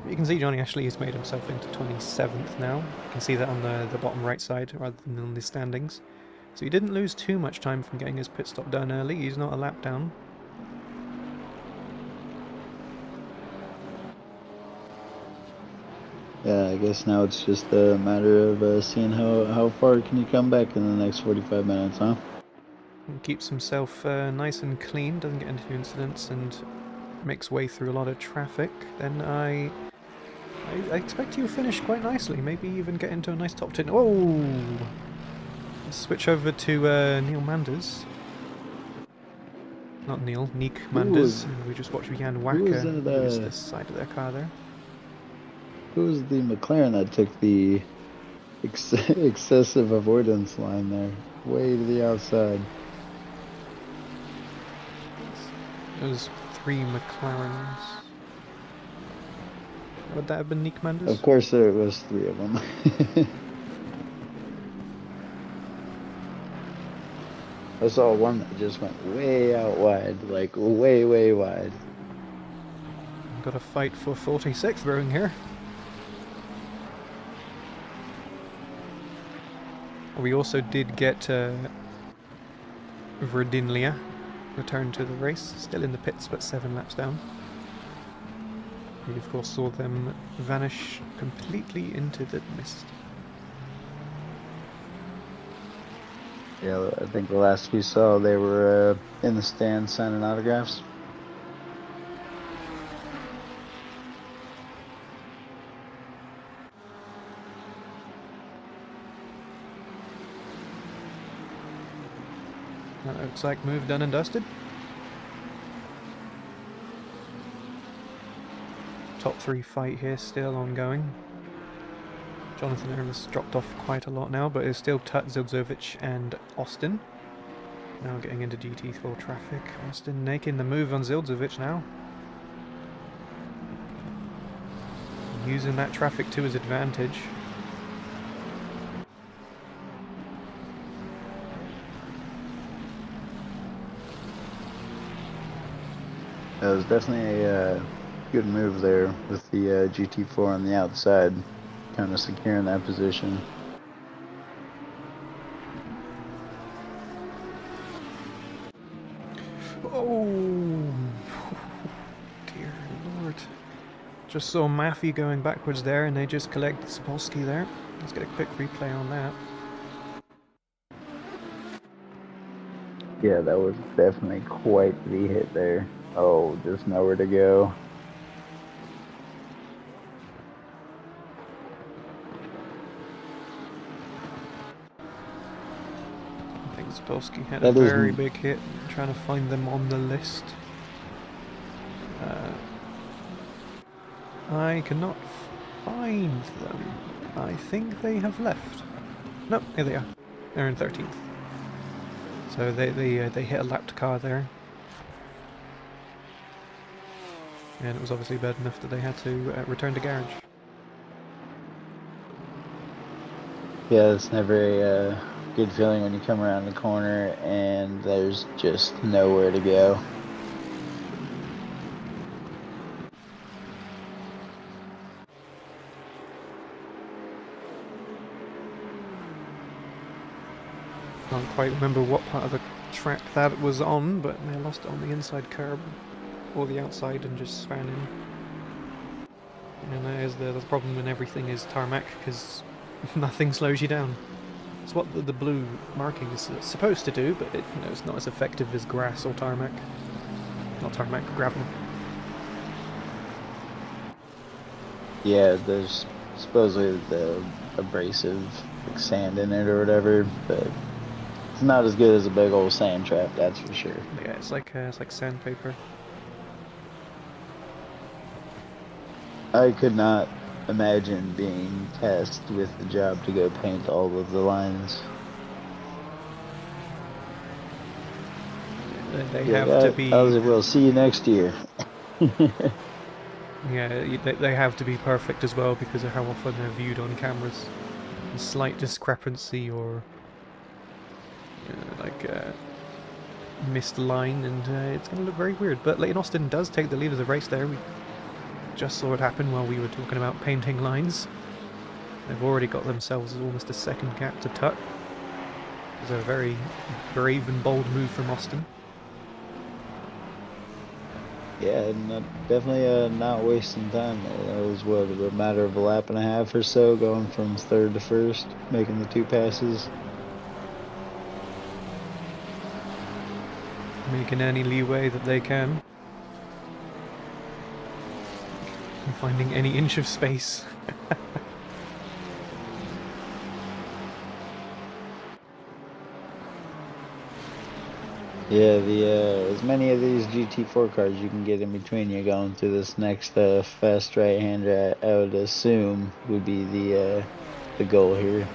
You can see Johnny Ashley has made himself into 27th now. You can see that on the bottom right side rather than on the standings. So he didn't lose too much time from getting his pit stop done early. He's not a lap down. Yeah, I guess now it's just a matter of seeing how far can you come back in the next 45 minutes, huh? He keeps himself nice and clean, doesn't get into incidents, and makes way through a lot of traffic. Then I expect he'll finish quite nicely. Maybe even get into a nice top 10. Oh! Let's switch over to Neil Manders. Not Neil, Nick Manders. And we just watched Jan Wacker use the side of their car there. Who was the McLaren that took the excessive avoidance line there? Way to the outside. It was 3 McLarens. Would that have been Nick Manders? Of course there was 3 of them. I saw one that just went way out wide, like way wide. Got a fight for 46th brewing here. We also did get Verdinlia returned to the race, still in the pits but 7 laps down. We of course saw them vanish completely into the mist. Yeah, I think the last we saw they were in the stand signing autographs. That looks like move done and dusted. Top 3 fight here still ongoing. Jonathan Ernest dropped off quite a lot now, but it's still Tut, Zildzovic and Austin. Now getting into GT4 traffic. Austin making the move on Zildzovic now. Using that traffic to his advantage. It was definitely a good move there with the GT4 on the outside, kind of securing that position. Oh, dear lord. Just saw Maffey going backwards there and they just collected Sapolsky there. Let's get a quick replay on that. Yeah, that was definitely quite the hit there. Oh, just nowhere to go. I think Sapolsky had a very big hit, trying to find them on the list. I cannot find them. I think they have left. Nope, here they are. They're in 13th. So they hit a lapped car there. And it was obviously bad enough that they had to return to garage. Yeah, it's never a good feeling when you come around the corner and there's just nowhere to go. Can't quite remember what part of the track that was on, but they lost it on the inside curb. Or the outside and just span in. And that is the problem when everything is tarmac, because nothing slows you down. It's what the blue marking is supposed to do, but it's not as effective as grass or tarmac. Not tarmac, gravel. Yeah, there's supposedly the abrasive like sand in it or whatever, but it's not as good as a big old sand trap, that's for sure. Yeah, it's like sandpaper. I could not imagine being tasked with the job to go paint all of the lines. They have to be... We'll see you next year. Yeah, they have to be perfect as well because of how often they're viewed on cameras. A slight discrepancy or missed line and it's going to look very weird. But Leighton Austin does take the lead of the race there. We just saw it happen while we were talking about painting lines. They've already got themselves almost a second gap to Tut. It was a very brave and bold move from Austin. Yeah, definitely not wasting time. It was what, a matter of a lap and a half or so, going from third to first, making the 2 passes. Making any leeway that they can. And finding any inch of space. Yeah, the as many of these GT4 cars you can get in between you going through this next fast right-hander, I would assume would be the goal here.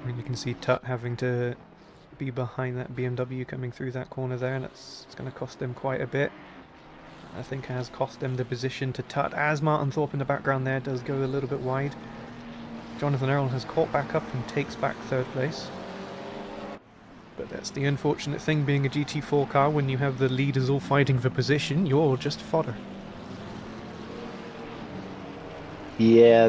I mean, you can see Tut having to be behind that BMW coming through that corner there, and it's going to cost them quite a bit. I think it has cost them the position to Tut, as Martin Thorpe in the background there does go a little bit wide. Jonathan Earl has caught back up and takes back third place. But that's the unfortunate thing being a GT4 car. When you have the leaders all fighting for position, you're just fodder. Yeah,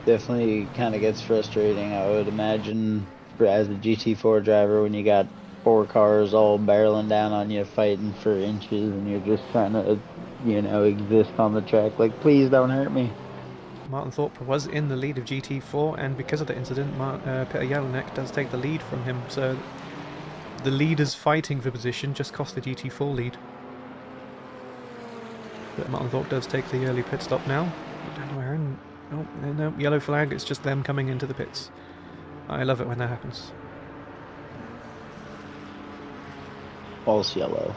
definitely kind of gets frustrating, I would imagine, as a GT4 driver, when you got 4 cars all barreling down on you fighting for inches and you're just trying to, exist on the track. Like, please don't hurt me. Martin Thorpe was in the lead of GT4, and because of the incident, Peter Jelinek does take the lead from him. So the leaders fighting for position just cost the GT4 lead. But Martin Thorpe does take the early pit stop now. Oh, no, yellow flag, it's just them coming into the pits. I love it when that happens. False yellow.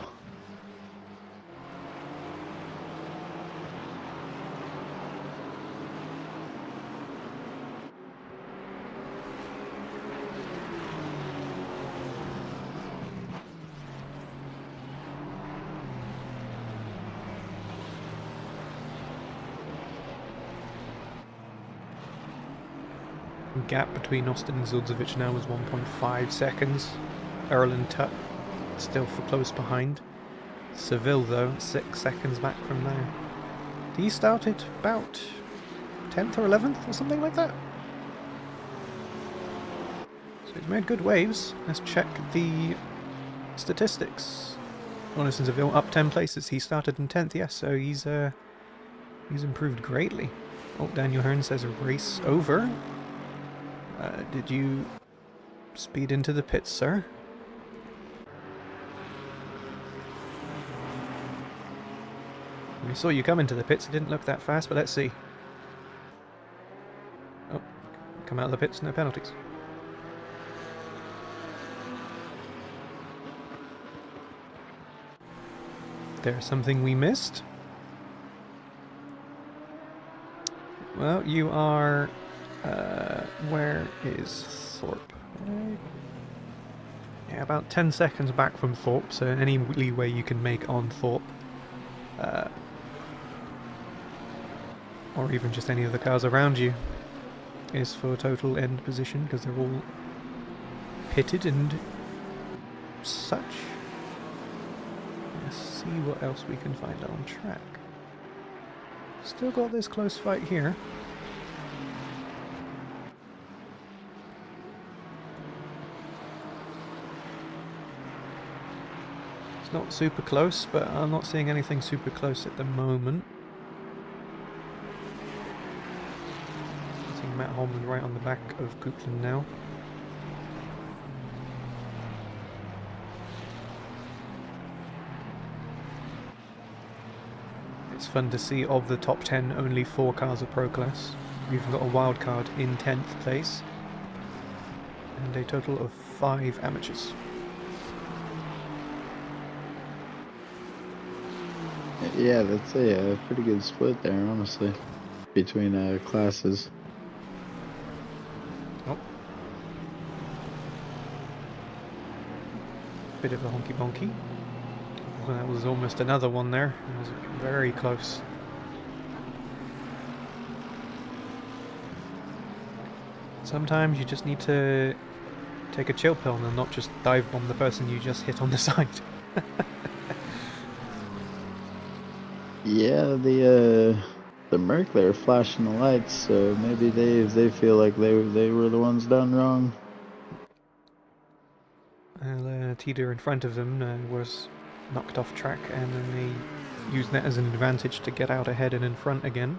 Gap between Austin and Zildzovic now is 1.5 seconds. Earl and Tut still for close behind. Seville, though, 6 seconds back from there. He started about 10th or 11th or something like that. So he's made good waves. Let's check the statistics. Honest Seville up 10 places. He started in 10th, yes, so he's improved greatly. Oh, Daniel Hearn says race over. Did you speed into the pits, sir? We saw you come into the pits. It didn't look that fast, but let's see. Oh, come out of the pits, no penalties. There's something we missed. Well, you are... where is Thorpe? Yeah, about 10 seconds back from Thorpe, so any leeway you can make on Thorpe. Or even just any of the cars around you is for total end position, because they're all pitted and such. Let's see what else we can find on track. Still got this close fight here. It's not super close, but I'm not seeing anything super close at the moment. Matt Holman right on the back of Coupland now. It's fun to see of the top 10 only 4 cars are Pro Class. We've got a wild card in 10th place and a total of 5 amateurs. Yeah, that's a pretty good split there, honestly, between classes. Bit of a honky bonky. Well, that was almost another one there. It was very close. Sometimes you just need to take a chill pill and not just dive bomb the person you just hit on the side. Yeah, the Merc there flashing the lights, so maybe they feel like they were the ones done wrong. Teeter in front of them was knocked off track, and then they used that as an advantage to get out ahead and in front again.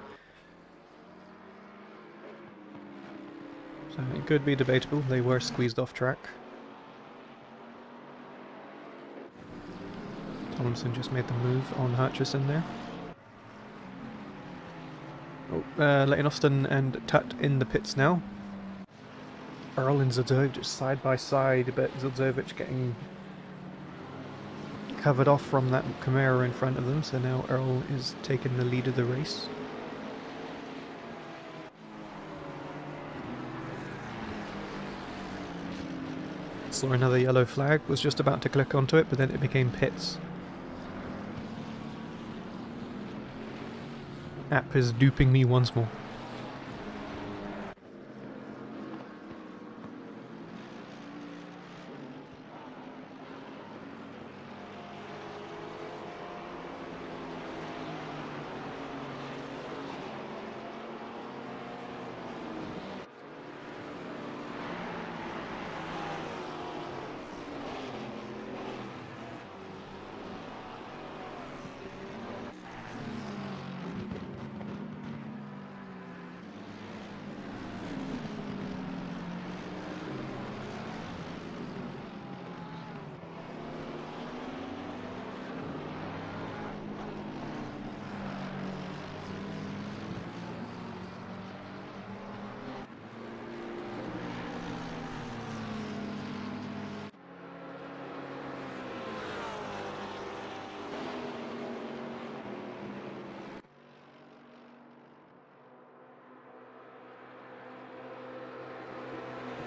So it could be debatable, they were squeezed off track. Tomlinson just made the move on Hutchison there. Oh, Leighton Austin and Tut in the pits now. Earl and Zildzovic just side by side, but Zildzovic getting covered off from that Camaro in front of them, so now Earl is taking the lead of the race. Saw another yellow flag, was just about to click onto it, but then it became pits. App is duping me once more.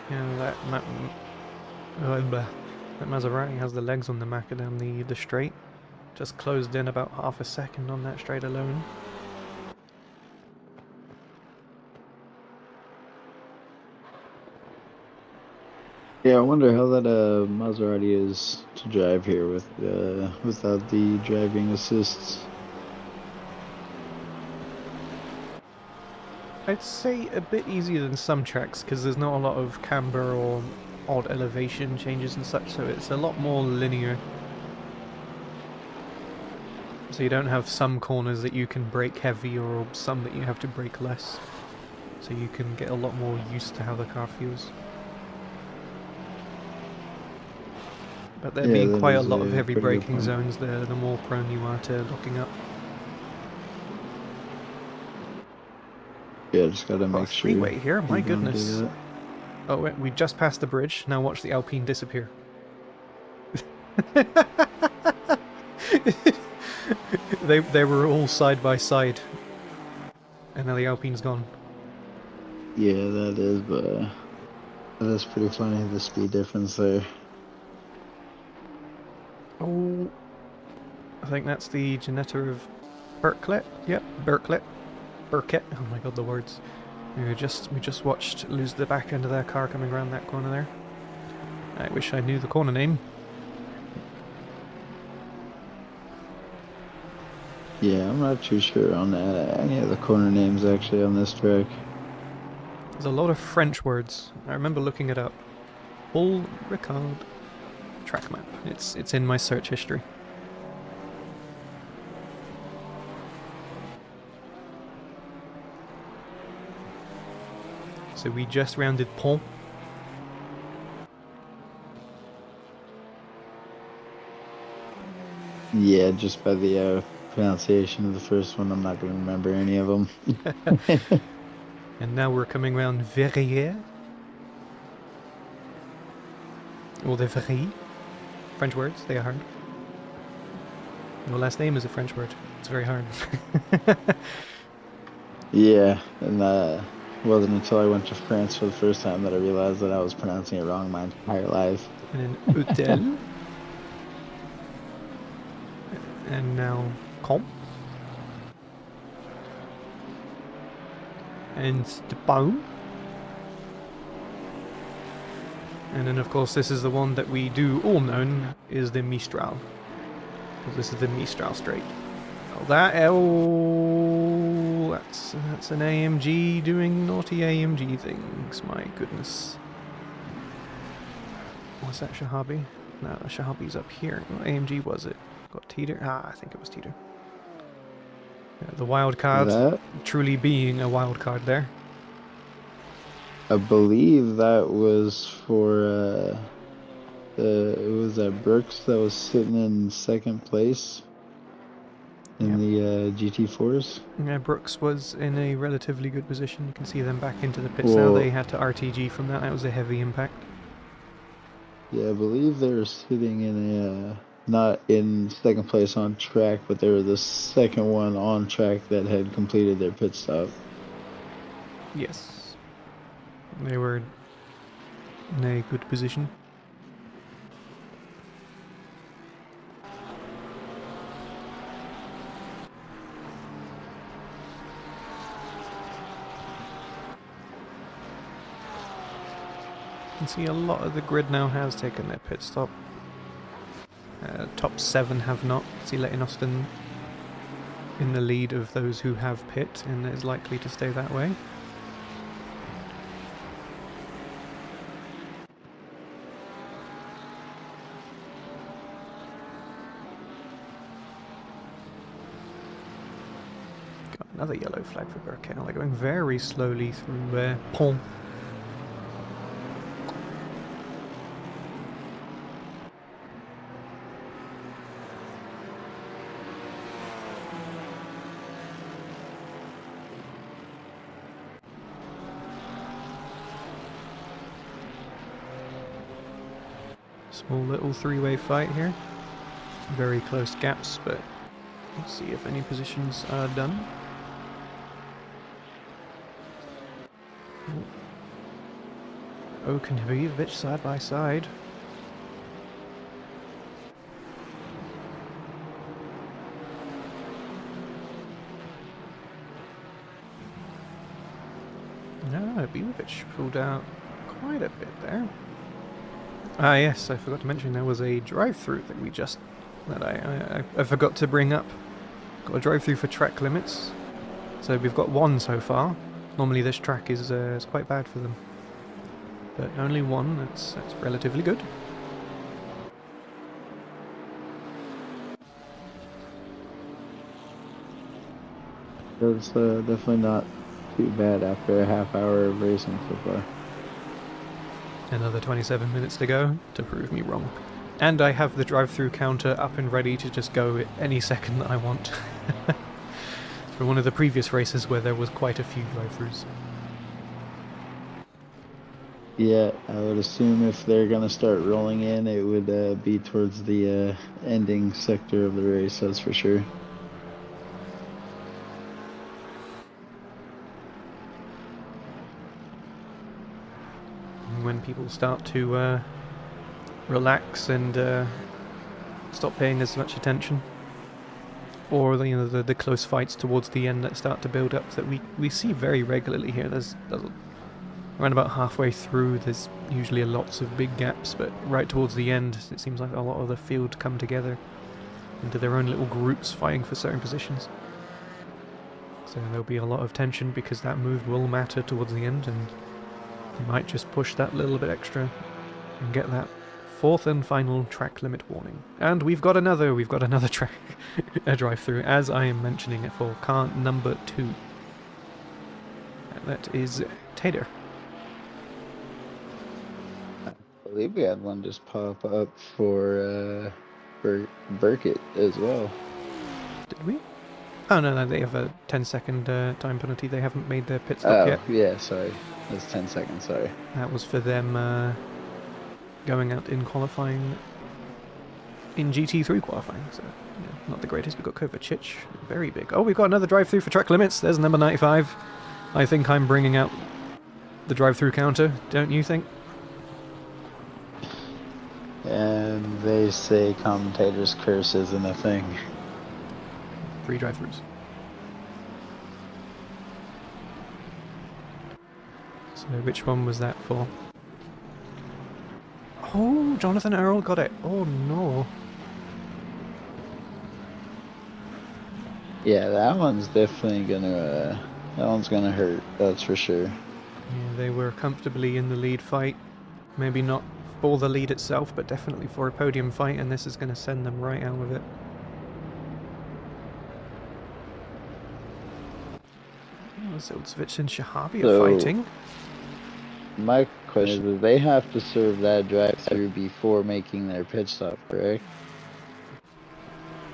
Yeah, that Maserati has the legs on the macadam, the straight. Just closed in about half a second on that straight alone. Yeah, I wonder how that Maserati is to drive here with without the driving assists. I'd say a bit easier than some tracks because there's not a lot of camber or odd elevation changes and such, so it's a lot more linear. So you don't have some corners that you can brake heavy or some that you have to brake less. So you can get a lot more used to how the car feels. But there being quite a lot of heavy braking zones there, the more prone you are to locking up. Yeah, just gotta make sure. Freeway here, my goodness. Oh, wait, we just passed the bridge. Now watch the Alpine disappear. They were all side by side, and now the Alpine's gone. Yeah, that is, but that is pretty funny, the speed difference there. Oh, I think that's the Ginetta of Birklet. Yep, Birklet. Burkett. Oh my god, the words. We just watched lose the back end of their car coming around that corner there. I wish I knew the corner name. Yeah, I'm not too sure on any of the corner names actually on this track. There's a lot of French words. I remember looking it up. Paul Ricard track map. It's in my search history. So we just rounded Pont. Yeah, just by the pronunciation of the first one, I'm not going to remember any of them. And now we're coming around Verrières. Or the Verrières. French words, they are hard. Your last name is a French word. It's very hard. Yeah, and it wasn't until I went to France for the first time that I realized that I was pronouncing it wrong my entire life. And then Hôtel. And now Comp. And Stepan. And then of course this is the one that we do all known is the Mistral. Because this is the Mistral straight. Oh, that's an AMG doing naughty AMG things. My goodness. Was that Shahabi? No, Shahabi's up here. What AMG was it? Got Teeter? Ah, I think it was Teeter. Yeah, the wild card, That, truly being a wild card there. I believe that was for it was Brooks that was sitting in second place in the GT4s. Yeah, Brooks was in a relatively good position. You can see them back into the pits now. Well, They had to RTG from that. That was a heavy impact. yeah, I believe they were sitting in not in second place on track, but they were the second one on track that had completed their pit stop. Yes. They were in a good position. You can see a lot of the grid now has taken their pit stop. Top 7 have not. See Leighton Austin in the lead of those who have pit and is likely to stay that way. Got another yellow flag for Burkell. They're going very slowly through Pont. Small little three-way fight here. Very close gaps, but let's see if any positions are done. Oak and Habibovic side by side. No, Habibovic pulled out quite a bit there. Ah yes, I forgot to mention there was a drive-through that I forgot to bring up. Got a drive-through for track limits. So we've got one so far. Normally this track is quite bad for them. But only one, that's relatively good. That's definitely not too bad after a half hour of racing so far. Another 27 minutes to go to prove me wrong. And I have the drive-through counter up and ready to just go any second that I want. For one of the previous races where there was quite a few drive-throughs. Yeah, I would assume if they're going to start rolling in, it would be towards the ending sector of the race, that's for sure. When people start to relax and stop paying as much attention, or the close fights towards the end that start to build up, that we see very regularly here. There's around about halfway through, there's usually lots of big gaps, but right towards the end, it seems like a lot of the field come together into their own little groups fighting for certain positions. So there'll be a lot of tension because that move will matter towards the end, and you might just push that little bit extra and get that fourth and final track limit warning. And we've got another track, a drive-through, as I am mentioning it, for car number 2. And that is Tater. I believe we had one just pop up for Burkett as well. Did we? Oh no, they have a 10-second time penalty. They haven't made their pit stop yet. Yeah, sorry. That's 10 seconds, sorry. That was for them going out in qualifying, in GT3 qualifying, so yeah, not the greatest. We've got Kovacic, very big. Oh, we've got another drive-through for track limits. There's number 95. I think I'm bringing out the drive-through counter, don't you think? And they say commentators' curse isn't a thing. 3 drive-throughs. So which one was that for? Oh, Jonathan Earl got it. Oh no. Yeah, that one's definitely gonna. That one's gonna hurt. That's for sure. Yeah, they were comfortably in the lead fight. Maybe not for the lead itself, but definitely for a podium fight, and this is going to send them right out of it. Oh, Zildzvich and Shahabi are fighting. My question is, they have to serve that drive-through before making their pit stop, correct?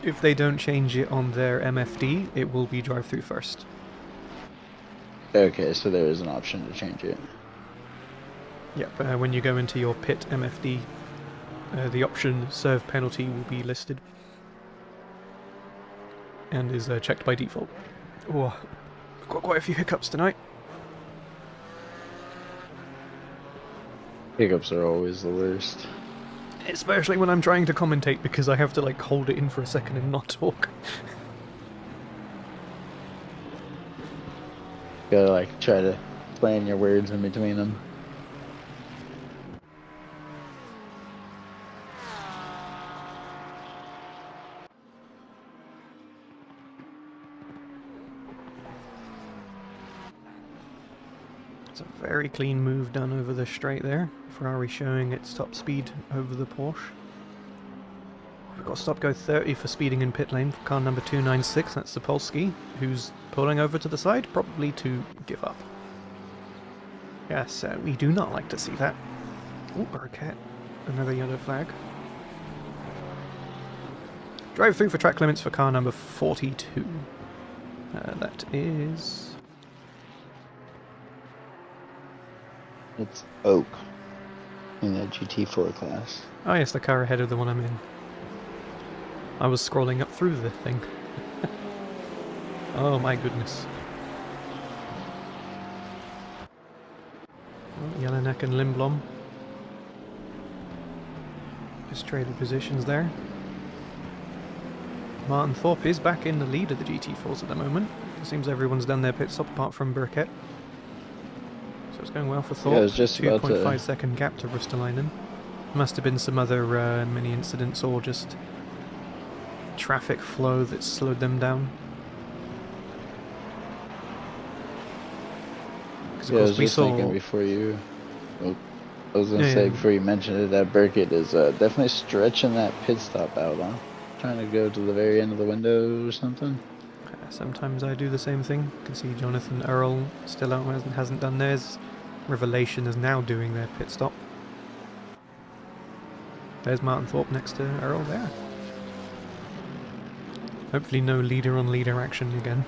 If they don't change it on their MFD, it will be drive-through first. Okay, so there is an option to change it. Yep, when you go into your pit MFD, the option serve penalty will be listed and is checked by default. Oh, I've got quite a few hiccups tonight. Hiccups are always the worst. Especially when I'm trying to commentate, because I have to like hold it in for a second and not talk. Gotta like try to plan your words in between them. It's a very clean move done over the straight there. Ferrari showing its top speed over the Porsche. We've got stop go 30 for speeding in pit lane for car number 296. That's Sapolsky, who's pulling over to the side, probably to give up. Yes, we do not like to see that. Oh, Burkett. Another yellow flag. Drive through for track limits for car number 42. That is... It's Oak in the GT4 class. Oh yes, the car ahead of the one I'm in. I was scrolling up through the thing. Oh my goodness. Oh, Jelinek and Lindblom. Just traded positions there. Martin Thorpe is back in the lead of the GT4s at the moment. It seems everyone's done their pit stop apart from Burkett. So it's going well for Thorpe. Yeah, I was just 2.5 second gap to Rustalainen. Must have been some other mini incidents or just traffic flow that slowed them down. Yeah, I was just thinking before you... Oh, I was going to say, before you mentioned it, that Burkett is definitely stretching that pit stop out, huh? Trying to go to the very end of the window or something. Sometimes I do the same thing. You can see Jonathan Earl still out, hasn't done theirs. Revelation is now doing their pit stop. There's Martin Thorpe next to Earl there. Hopefully no leader on leader action again.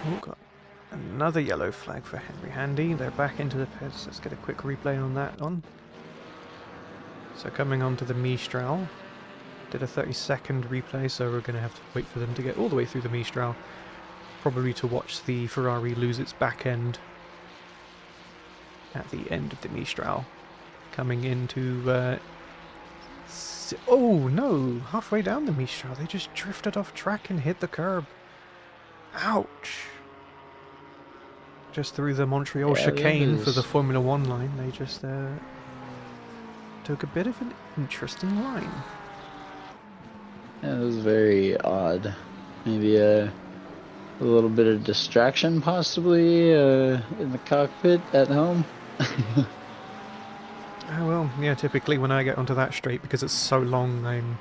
Oh, got another yellow flag for Henry Handy. They're back into the pits. Let's get a quick replay on that one. So coming on to the Mistral. Did a 30-second replay, so we're going to have to wait for them to get all the way through the Mistral. Probably to watch the Ferrari lose its back end at the end of the Mistral. Coming into... oh no! Halfway down the Mistral, they just drifted off track and hit the curb. Ouch! Just through the Montreal chicane for the Formula 1 line, they just took a bit of an interesting line. Yeah, it was very odd. Maybe a little bit of distraction, possibly, in the cockpit at home. Oh well, yeah, typically when I get onto that straight, because it's so long, I'm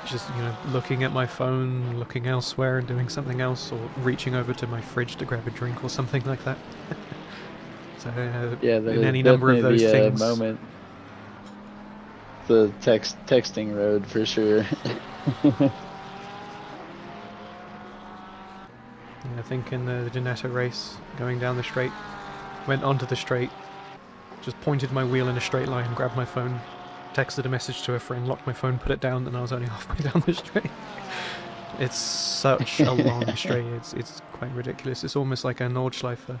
just, you know, looking at my phone, looking elsewhere and doing something else, or reaching over to my fridge to grab a drink or something like that. So, yeah, in any number of those things. Moment. The texting road for sure. Yeah, I think in the Ginetta race, going down the straight, went onto the straight, just pointed my wheel in a straight line, grabbed my phone, texted a message to a friend, locked my phone, put it down, and I was only halfway down the straight. It's such a long straight, it's quite ridiculous. It's almost like a Nordschleife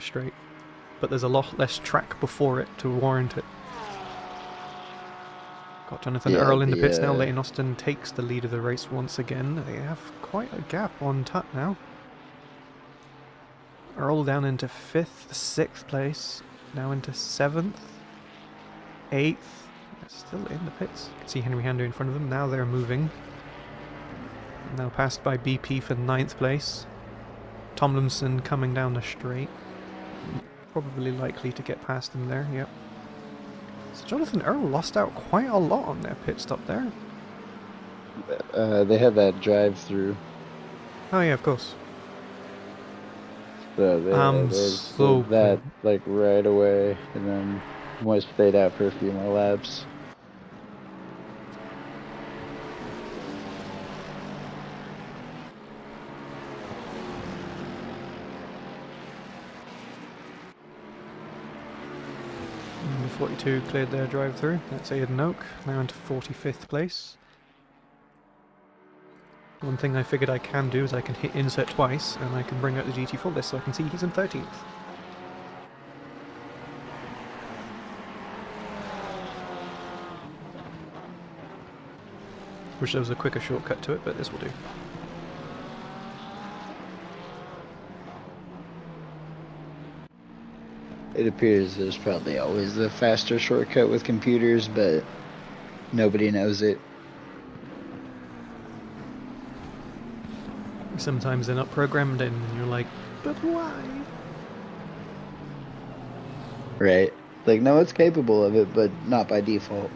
straight. But there's a lot less track before it to warrant it. Got Jonathan Earl in the pits now. Leighton Austin takes the lead of the race once again. They have quite a gap on Tut now. Earl down into 5th, 6th place. Now into 7th, 8th. They're still in the pits. You can see Henry Hander in front of them. Now they're moving. Now passed by BP for 9th place. Tomlinson coming down the straight. Probably likely to get past him there, yep. So Jonathan Earl lost out quite a lot on their pit stop there. They had that drive-through. Oh yeah, of course. So they so did that like right away, and then stayed out for a few more laps. And 42 cleared their drive-through. That's Aidan Oak, now into 45th place. One thing I figured I can do is I can hit insert twice, and I can bring out the GT full list so I can see he's in 13th. Wish there was a quicker shortcut to it, but this will do. It appears there's probably always a faster shortcut with computers, but nobody knows it. Sometimes they're not programmed in, and you're like, but why? Right. Like, no, it's capable of it, but not by default.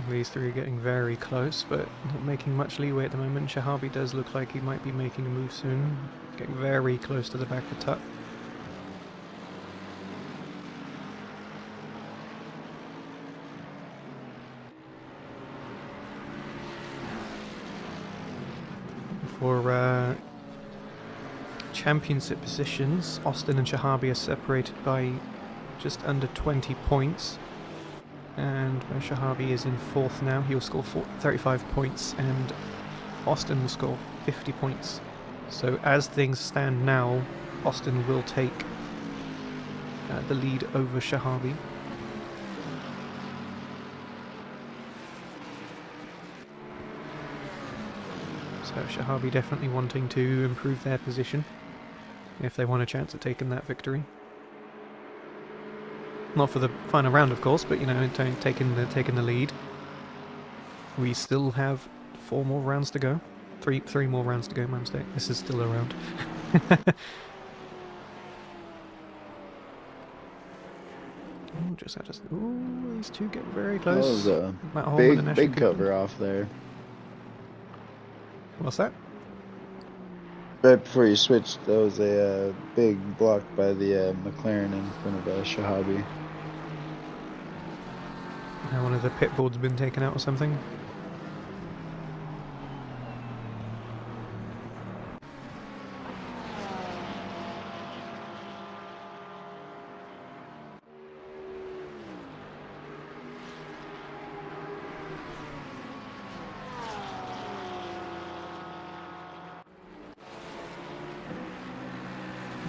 These three are getting very close, but not making much leeway at the moment. Shahabi does look like he might be making a move soon. Getting very close to the back of Tut. For championship positions, Austin and Shahabi are separated by just under 20 points. And where Shahabi is in 4th now, he'll score 35 points, and Austin will score 50 points. So as things stand now, Austin will take the lead over Shahabi. So Shahabi definitely wanting to improve their position if they want a chance at taking that victory. Not for the final round, of course, but you know, taking the lead. We still have 4 more rounds to go. Three more rounds to go, my mistake. This is still a round. Oh, just had us. Ooh, these two get very close. That was a big cover off there. What's that? Right before you switched, that was a big block by the McLaren in front of Shahabi. One of the pit boards been taken out or something?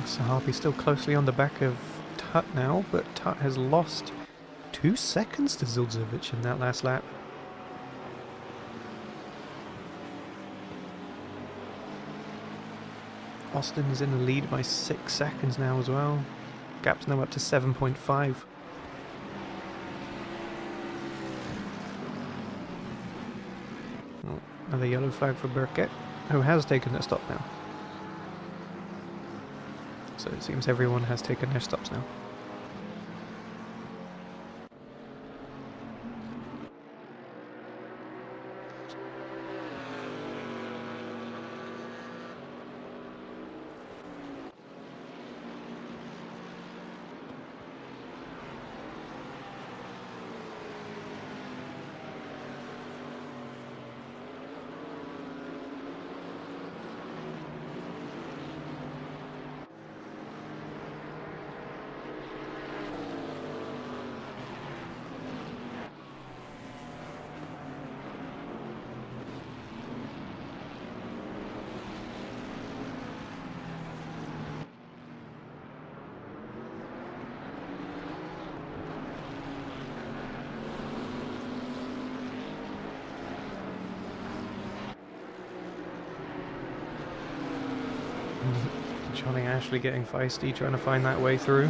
Sahabi's still closely on the back of Tut now, but Tut has lost 2 seconds to Zildzovic in that last lap. Austin is in the lead by 6 seconds now as well. Gap's now up to 7.5. Oh, another yellow flag for Burkett, who has taken the stop now. So it seems everyone has taken their stops now. Johnny Ashley getting feisty, trying to find that way through.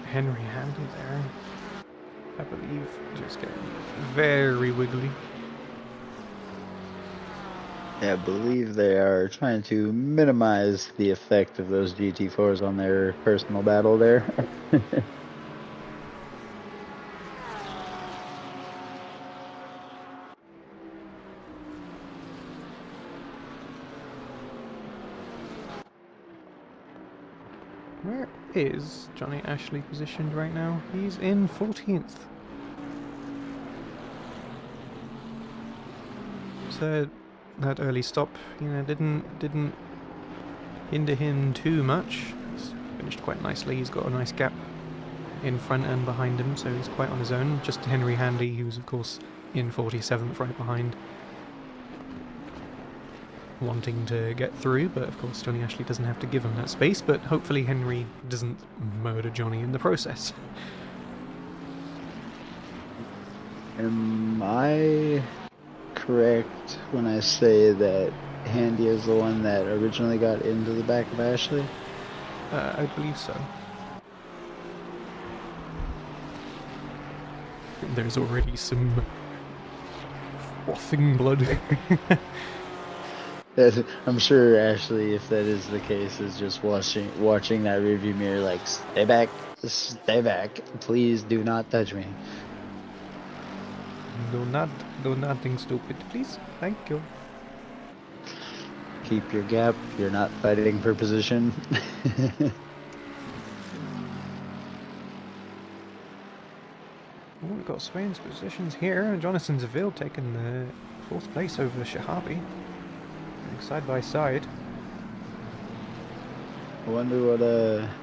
Henry Handy there, I believe, just getting very wiggly. Yeah, I believe they are trying to minimize the effect of those GT4s on their personal battle there. Where is Johnny Ashley positioned right now? He's in 14th. So that early stop, didn't hinder him too much. He's finished quite nicely. He's got a nice gap in front and behind him, so he's quite on his own. Just Henry Handy, who's of course in 47th, right behind, wanting to get through, but of course Johnny Ashley doesn't have to give him that space, but hopefully Henry doesn't murder Johnny in the process. Am I correct when I say that Handy is the one that originally got into the back of Ashley? I believe so. There's already some frothing blood. I'm sure Ashley, if that is the case, is just watching that rearview mirror like, stay back, please do not touch me. Do nothing stupid, please. Thank you. Keep your gap, you're not fighting for position. Oh, we've got Swain's positions here. Jonathan Zaville taking the 4th place over Shahabi. Side by side. I wonder what,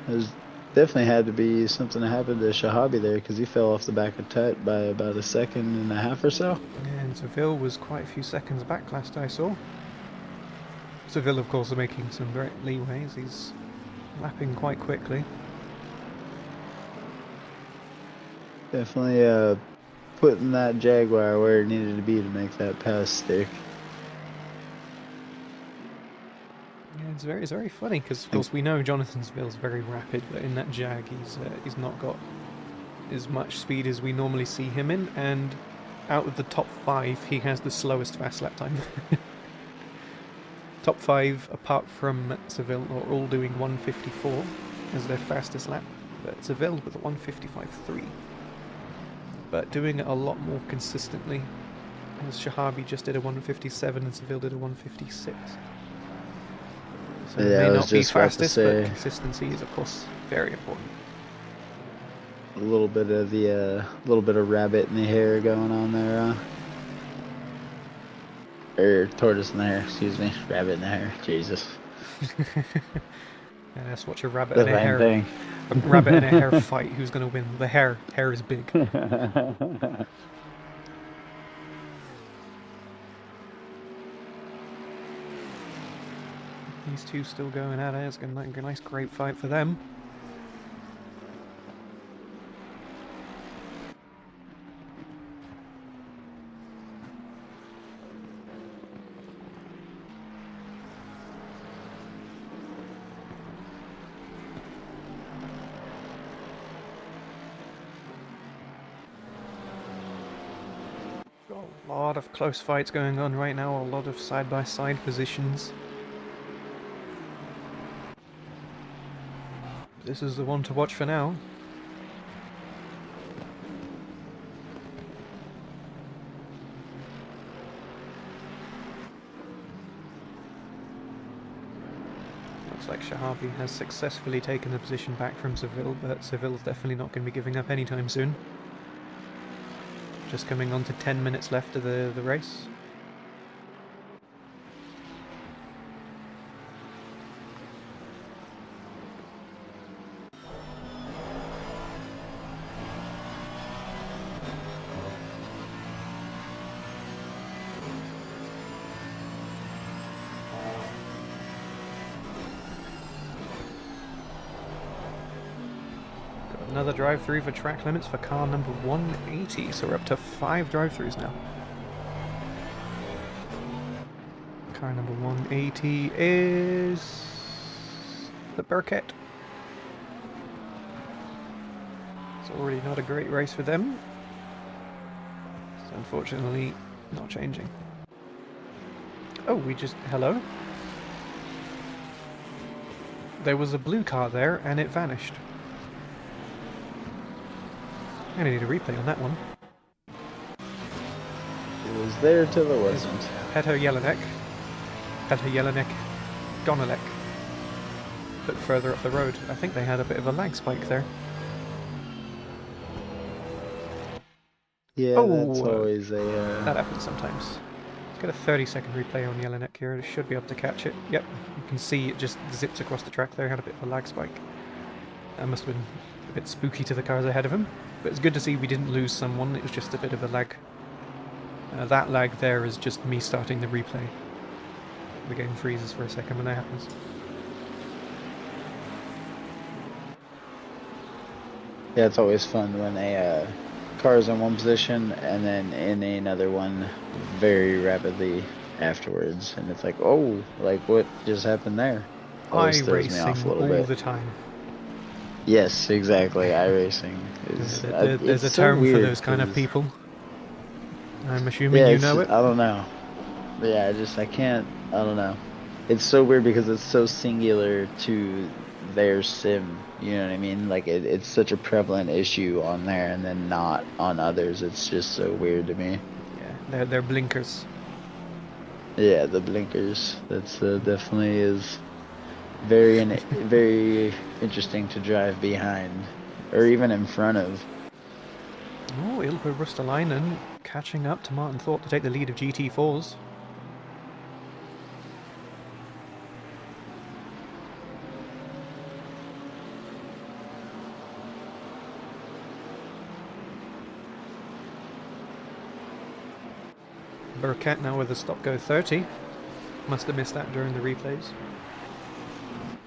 there's definitely had to be something that happened to Shahabi there, because he fell off the back of Tut by about 1.5 seconds or so. And Zaville was quite a few seconds back last I saw. Zaville, of course, are making some great leeways. He's lapping quite quickly. Definitely putting that Jaguar where it needed to be to make that pass stick. Yeah, it's very funny because, of course, we know Jonathan Zaville's very rapid, but in that Jag, he's not got as much speed as we normally see him in, and out of the top 5, he has the slowest fast lap time. Top 5, apart from Seville, are all doing 1:54 as their fastest lap, but Seville with a 1:55.3. But doing it a lot more consistently, as Shahabi just did a 1:57 and Seville did a 1:56. So Yeah, it may not be fastest, but consistency is, of course, very important. A little bit of rabbit in the hair going on there, or tortoise in the hair, excuse me. Rabbit in the hair, Jesus. Yeah, let's watch a rabbit and a hare. Thing. A rabbit and a hare fight. Who's going to win? The hare. Hare is big. These two still going at it. It's going to be a nice, great fight for them. Got a lot of close fights going on right now. A lot of side-by-side positions. This is the one to watch for now. Looks like Shahabi has successfully taken the position back from Seville, but Seville's definitely not going to be giving up anytime soon. Just coming on to 10 minutes left of the race. Another drive-through for track limits for car number 180, so we're up to 5 drive-throughs now. Car number 180 is the Burkett. It's already not a great race for them. It's unfortunately not changing. Oh, hello? There was a blue car there and it vanished. I'm gonna need a replay on that one. It was there till it wasn't. Peto Jelinek. Peto Jelinek. Gonalek. A bit further up the road. I think they had a bit of a lag spike there. Yeah, that's always a... That happens sometimes. Let's get a 30-second replay on Jelinek here. It should be able to catch it. Yep, you can see it just zips across the track there. Had a bit of a lag spike. That must have been a bit spooky to the cars ahead of him. But it's good to see we didn't lose someone. It was just a bit of a lag. That lag there is just me starting the replay. The game freezes for a second when that happens. Yeah, it's always fun when a car is in one position and then in another one very rapidly afterwards. And it's like, oh, like what just happened there? Always throws me off a little bit. All the time. Yes, exactly. iRacing. There's a term for those kind of people. I'm assuming you know it. I don't know. Yeah, I don't know. It's so weird because it's so singular to their sim. You know what I mean? Like it's such a prevalent issue on there, and then not on others. It's just so weird to me. Yeah, they're blinkers. Yeah, the blinkers. That's definitely is very very interesting to drive behind, or even in front of. Oh, Ilpo Rustalainen catching up to Martin Thorpe to take the lead of GT4s. Burkett now with a stop-go 30. Must have missed that during the replays.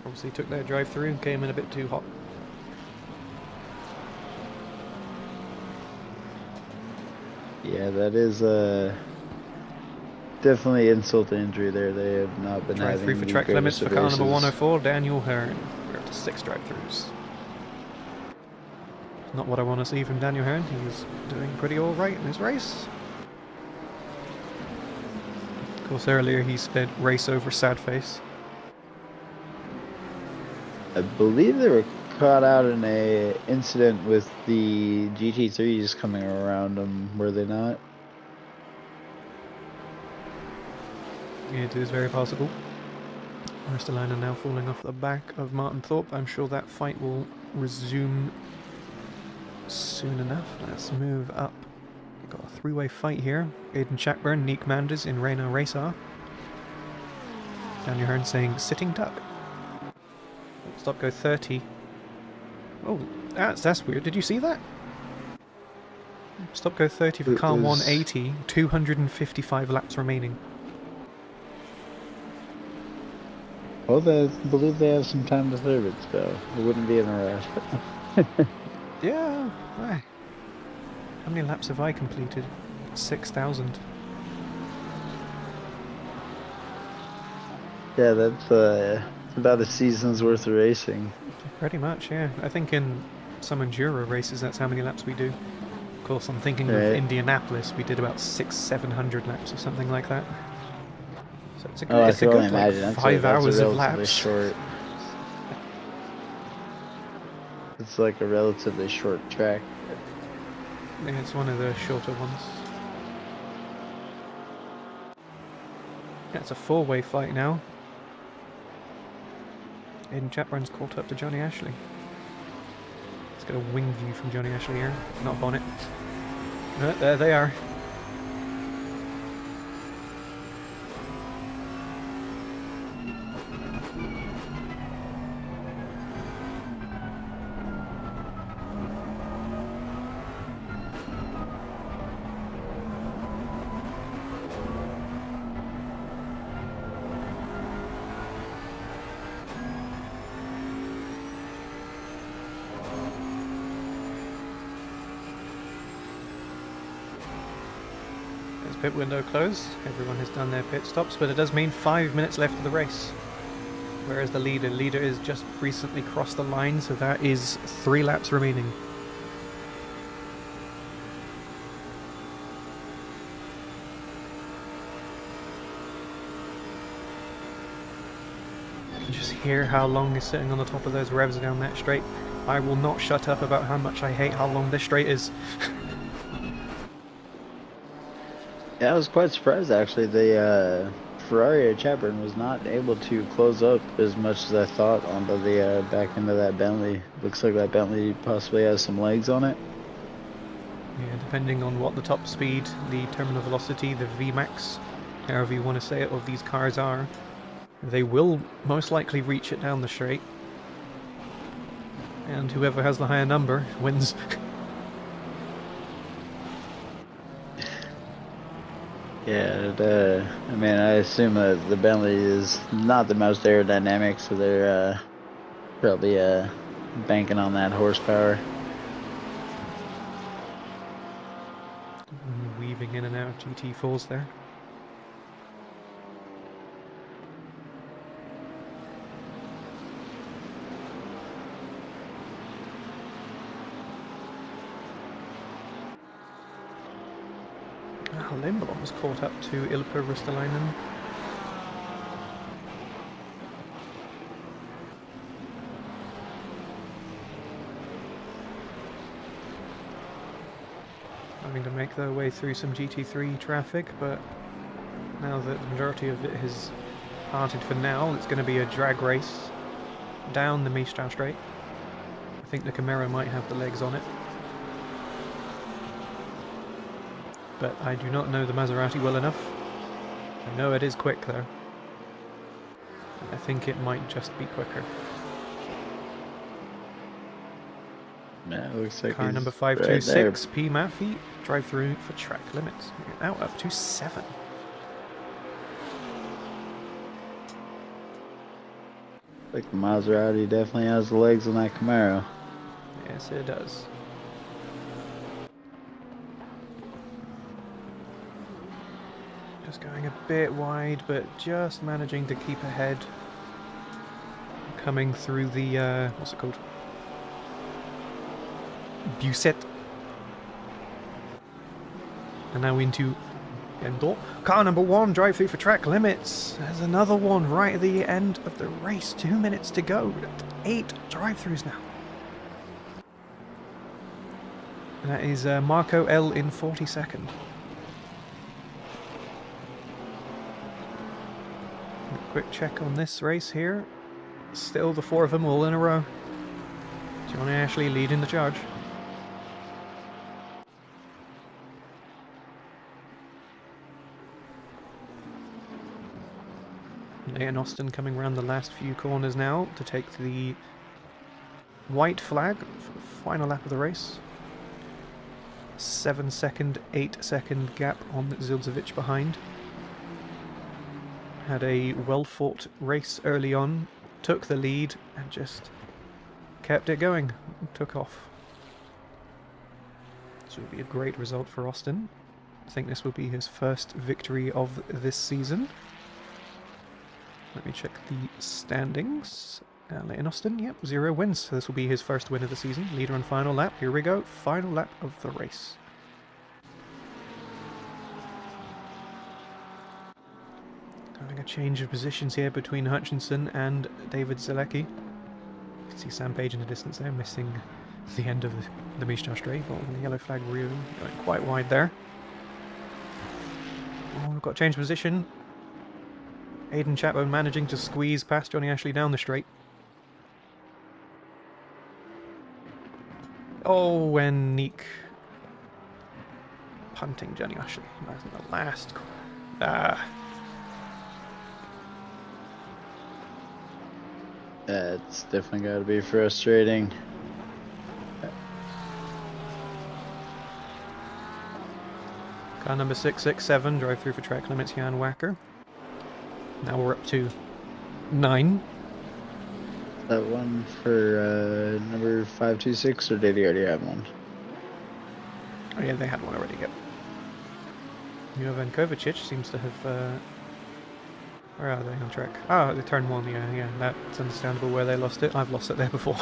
Obviously took their drive through and came in a bit too hot. Yeah, that is definitely insult to injury there. They have not been Drive having through for the track limits greatest for of car number races. 104, Daniel Hearn. We're up to 6 drive-throughs. Not what I want to see from Daniel Hearn. He's doing pretty alright in his race. Of course, earlier he sped race over sad face. I believe they were caught out in a incident with the GT3s coming around them, were they not? It is very possible. Ristolainen now falling off the back of Martin Thorpe. I'm sure that fight will resume soon enough. Let's move up. We've got a three-way fight here. Aidan Chatburn, Nick Manders in Renault Racer. Daniel Hearn saying sitting duck. Stop go 30. Oh, that's weird. Did you see that? Stop go 30 for car 180. 255 laps remaining. Well, I believe they have some time to serve it, so it wouldn't be in a rush. Yeah. Why? How many laps have I completed? 6,000. Yeah, that's about a season's worth of racing. Pretty much, yeah. I think in some enduro races, that's how many laps we do. Of course, I'm thinking of Indianapolis. We did about 600-700 laps or something like that. So it's a good, it's a good like 5 hours of laps. Short. It's like a relatively short track. Yeah, it's one of the shorter ones. Yeah, it's a four-way fight now. Aidan Chatburn's caught up to Johnny Ashley. Let's get a wing view from Johnny Ashley here. Not bonnet. No, there they are. pit window closed. Everyone has done their pit stops, but it does mean 5 minutes left of the race. Whereas the leader is just recently crossed the line, so that is 3 laps remaining. You can just hear how Long is sitting on the top of those revs down that straight. I will not shut up about how much I hate how long this straight is. Yeah, I was quite surprised actually. The Ferrari at Chapman was not able to close up as much as I thought onto the back end of that Bentley. Looks like that Bentley possibly has some legs on it. Yeah, depending on what the top speed, the terminal velocity, the Vmax, however you want to say it, of these cars are, they will most likely reach it down the straight. And whoever has the higher number wins. Yeah, I mean, I assume that the Bentley is not the most aerodynamic, so they're probably banking on that horsepower. Weaving in and out of GT4s there. Lindblom was caught up to Ilkka Ristolainen. Having to make their way through some GT3 traffic, but now that the majority of it has parted for now, it's going to be a drag race down the Mistral Straight. I think the Camaro might have the legs on it. But I do not know the Maserati well enough. I know it is quick though. I think it might just be quicker. Yeah, it looks like Car number 526, P. Maffey, drive through for track limits. We're now up to 7. Like the Maserati definitely has the legs on that Camaro. Yes, it does. Just going a bit wide, but just managing to keep ahead. Coming through the, what's it called? Buset. And now into Endor. Car number 1, drive through for track limits. There's another one right at the end of the race. 2 minutes to go. 8 drive-throughs now. That is Marco L in 42nd. Quick check on this race here. Still the 4 of them all in a row. Johnny Ashley leading the charge. Leighton Austin coming around the last few corners now to take the white flag for the final lap of the race. 7 second, 8 second gap on Zildzovic behind. Had a well-fought race early on, took the lead and just kept it going, took off. This would be a great result for Austin. I think this will be his first victory of this season. Let me check the standings. Leighton Austin, yep, 0 wins. So this will be his first win of the season. Leader on final lap. Here we go. Final lap of the race. Having a change of positions here between Hutchinson and David Zalecki. You can see Sam Page in the distance there, missing the end of the Mistral Straight. But the yellow flag really going quite wide there. Oh, we've got change of position. Aidan Chapman managing to squeeze past Johnny Ashley down the straight. Oh, and Nick punting Johnny Ashley. That's in the last. It's definitely got to be frustrating. Car number 667, drive through for track limits, Jan Wacker. Now we're up to 9. That one for number 526, or did he already have one? Oh yeah, they had one already, yep. Jovan Kovacic seems to have... where are they on track? Ah, the turn 1, yeah, that's understandable where they lost it. I've lost it there before.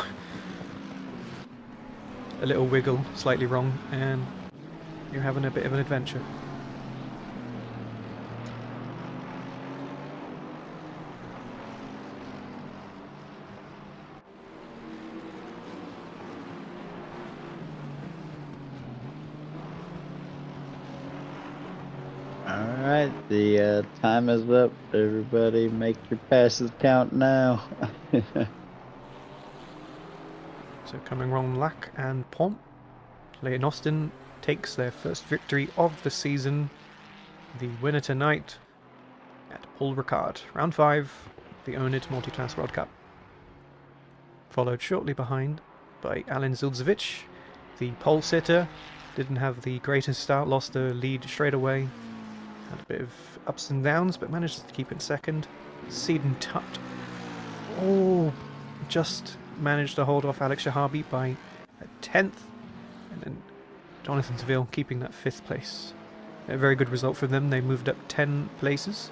A little wiggle, slightly wrong, and you're having a bit of an adventure. Alright, the time is up. Everybody make your passes count now. So coming wrong, Lack and Pont. Leighton Austin takes their first victory of the season. The winner tonight at Paul Ricard. Round 5, the oNiD Multiclass World Cup. Followed shortly behind by Alen Zildzovic, the pole sitter. Didn't have the greatest start, lost the lead straight away. Had a bit of ups and downs, but managed to keep in second. Seeden Tut. Oh, just managed to hold off Alex Shahabi by a 10th. And then Jonathan Seville keeping that 5th place. A very good result for them. They moved up 10 places.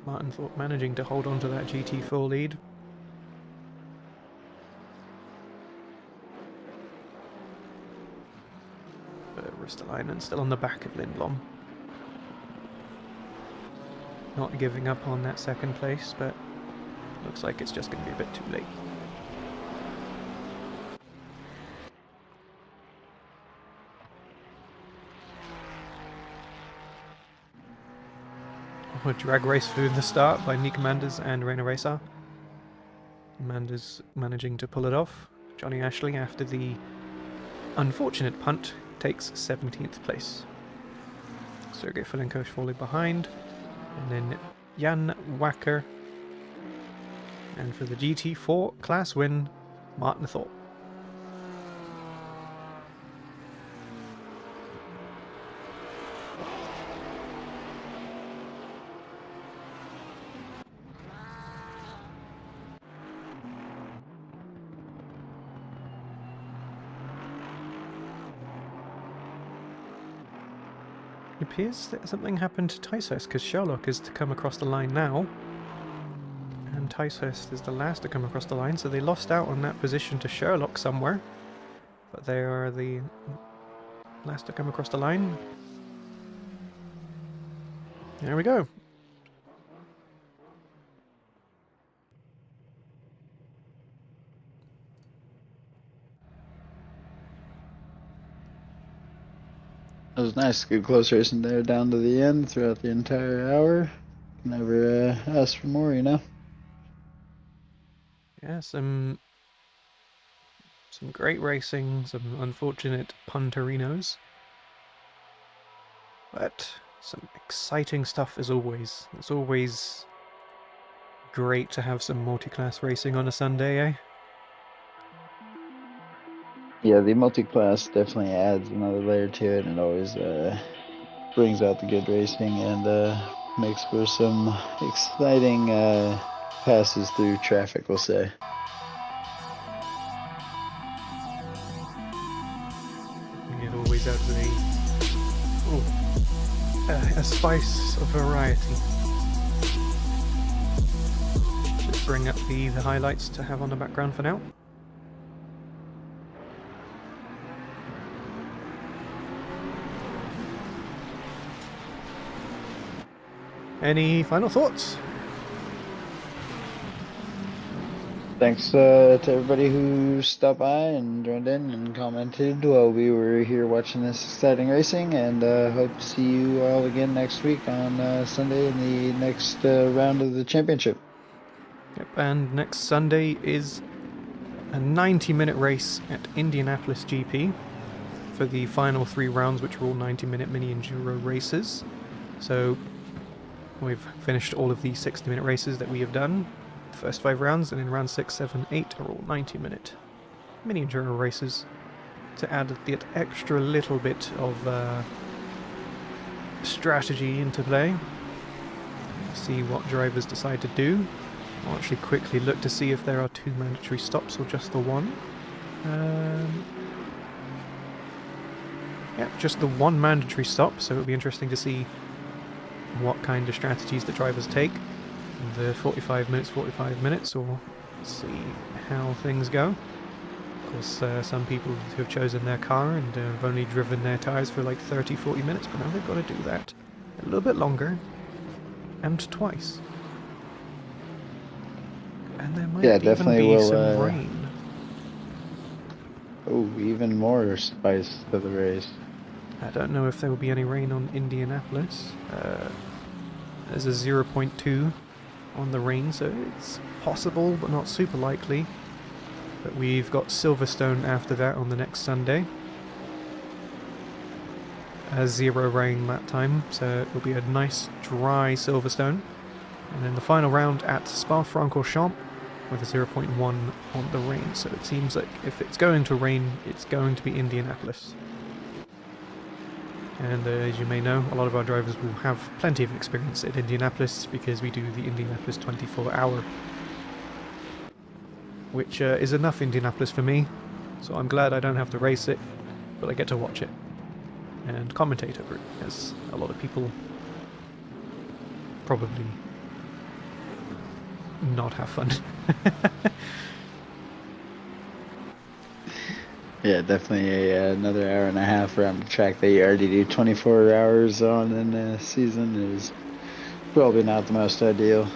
Martin Thorpe managing to hold on to that GT4 lead. But Ristolainen still on the back of Lindblom. Not giving up on that second place, but looks like it's just going to be a bit too late. A drag race through the start by Nick Manders and Reina Reza. Manders managing to pull it off. Johnny Ashley, after the unfortunate punt, takes 17th place. Sergei Filenko falling behind. And then Jan Wacker. And for the GT4 class win, Martin Thorpe. It appears that something happened to Ticehurst because Sherlock is to come across the line now. And Ticehurst is the last to come across the line, so they lost out on that position to Sherlock somewhere. But they are the last to come across the line. There we go. It was nice, good close racing there down to the end throughout the entire hour. Never asked for more, you know. Yeah, some great racing, some unfortunate punterinos, but some exciting stuff as always. It's always great to have some multi-class racing on a Sunday, eh? Yeah, the multi-class definitely adds another layer to it, and always brings out the good racing and makes for some exciting passes through traffic, we'll say. It always adds a spice of variety. Just bring up the highlights to have on the background for now. Any final thoughts? Thanks to everybody who stopped by and joined in and commented while we were here watching this exciting racing, and hope to see you all again next week on Sunday in the next round of the championship. Yep, and next Sunday is a 90-minute race at Indianapolis GP for the final 3 rounds, which are all 90-minute mini enduro races. So we've finished all of the 60-minute races that we have done, the first 5 rounds, and in round 6, 7, 8 are all 90-minute mini enduro races. to add that extra little bit of strategy into play. See what drivers decide to do. I'll actually quickly look to see if there are 2 mandatory stops or just the one. Yeah, just the one mandatory stop, so it'll be interesting to see what kind of strategies the drivers take. The 45 minutes, or see how things go. Of course, some people who have chosen their car and have only driven their tyres for like 30-40 minutes, but now they've got to do that a little bit longer, and twice. And there might even be some rain. Oh, even more spice to the race. I don't know if there will be any rain on Indianapolis. There's a 0.2 on the rain, so it's possible, but not super likely. But we've got Silverstone after that on the next Sunday. 0 rain that time, so it will be a nice dry Silverstone. And then the final round at Spa-Francorchamps with a 0.1 on the rain. So it seems like if it's going to rain, it's going to be Indianapolis. And as you may know, a lot of our drivers will have plenty of experience at Indianapolis because we do the Indianapolis 24-hour, which is enough Indianapolis for me, so I'm glad I don't have to race it, but I get to watch it and commentate over it, as a lot of people probably not have fun. Yeah, definitely another hour and a half around the track that you already do 24 hours on in a season is probably not the most ideal.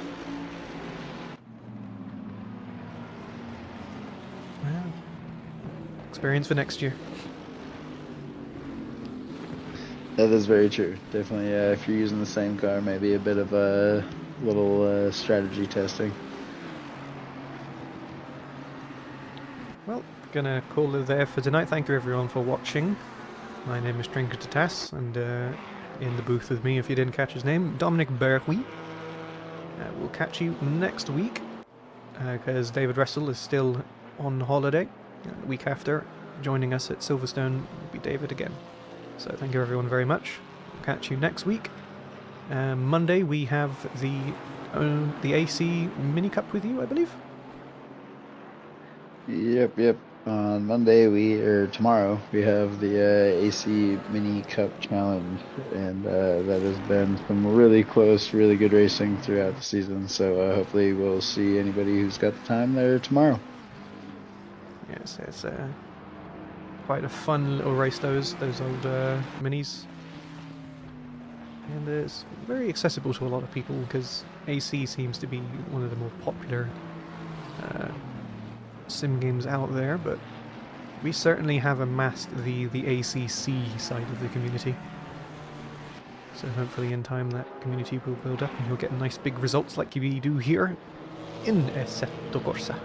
Well, experience for next year. That is very true. Definitely, if you're using the same car, maybe a bit of a little strategy testing. Well, gonna call it there for tonight. Thank you everyone for watching. My name is Drinker Tatas, and in the booth with me, if you didn't catch his name, Dominic Berhui. We'll catch you next week, because David Russell is still on holiday. The week after, joining us at Silverstone will be David again. So thank you everyone very much. We'll catch you next week. Monday we have the AC Mini Cup with you, I believe. Yep. On Monday tomorrow we have the AC Mini Cup Challenge, and that has been some really close, really good racing throughout the season. So hopefully we'll see anybody who's got the time there tomorrow. Yes, it's quite a fun little race, those old minis, and it's very accessible to a lot of people because AC seems to be one of the more popular sim games out there, but we certainly have amassed the ACC side of the community. So hopefully in time that community will build up and you'll get nice big results like we do here in Assetto Corsa.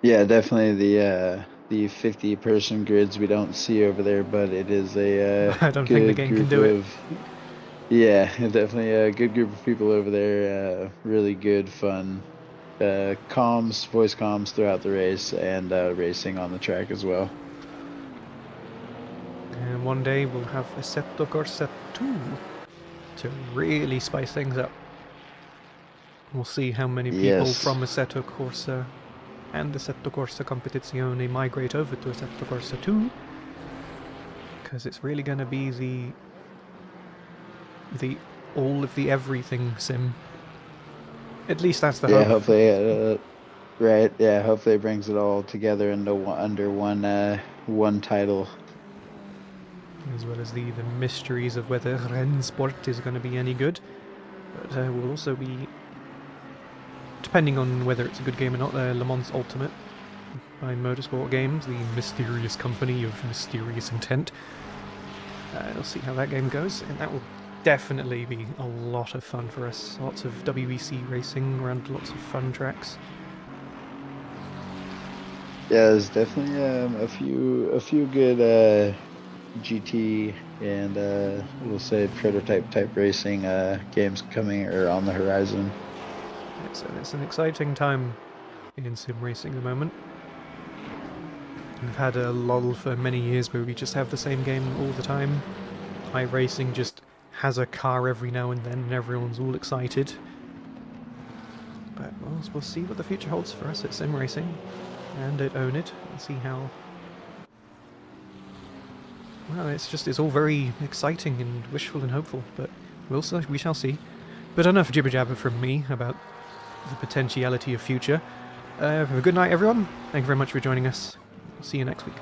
Yeah, definitely the 50-person grids we don't see over there, but it is a I don't think the game can do it. Yeah, definitely a good group of people over there. Really good fun. Comms, voice comms throughout the race, and racing on the track as well. And one day we'll have Assetto Corsa 2 to really spice things up. We'll see how many people from Assetto Corsa and Assetto Corsa Competizione migrate over to Assetto Corsa 2, because it's really going to be the all of the everything sim. At least that's the hope. Yeah, hopefully, right. Yeah, hopefully it brings it all together into under one title. As well as the mysteries of whether Rennsport is going to be any good. But will also be, depending on whether it's a good game or not, Le Mans Ultimate by Motorsport Games, the mysterious company of mysterious intent. We'll see how that game goes, and that will definitely be a lot of fun for us. Lots of WEC racing around lots of fun tracks. Yeah, there's definitely a few good GT and we'll say prototype type racing games coming or on the horizon. It's an exciting time in sim racing at the moment. We've had a lull for many years where we just have the same game all the time. iRacing just has a car every now and then and everyone's all excited. But we'll see what the future holds for us at SimRacing and at oNiD and see how... Well, it's all very exciting and wishful and hopeful, but we shall see. But enough jibber jabber from me about the potentiality of future. Have a good night, everyone. Thank you very much for joining us. See you next week.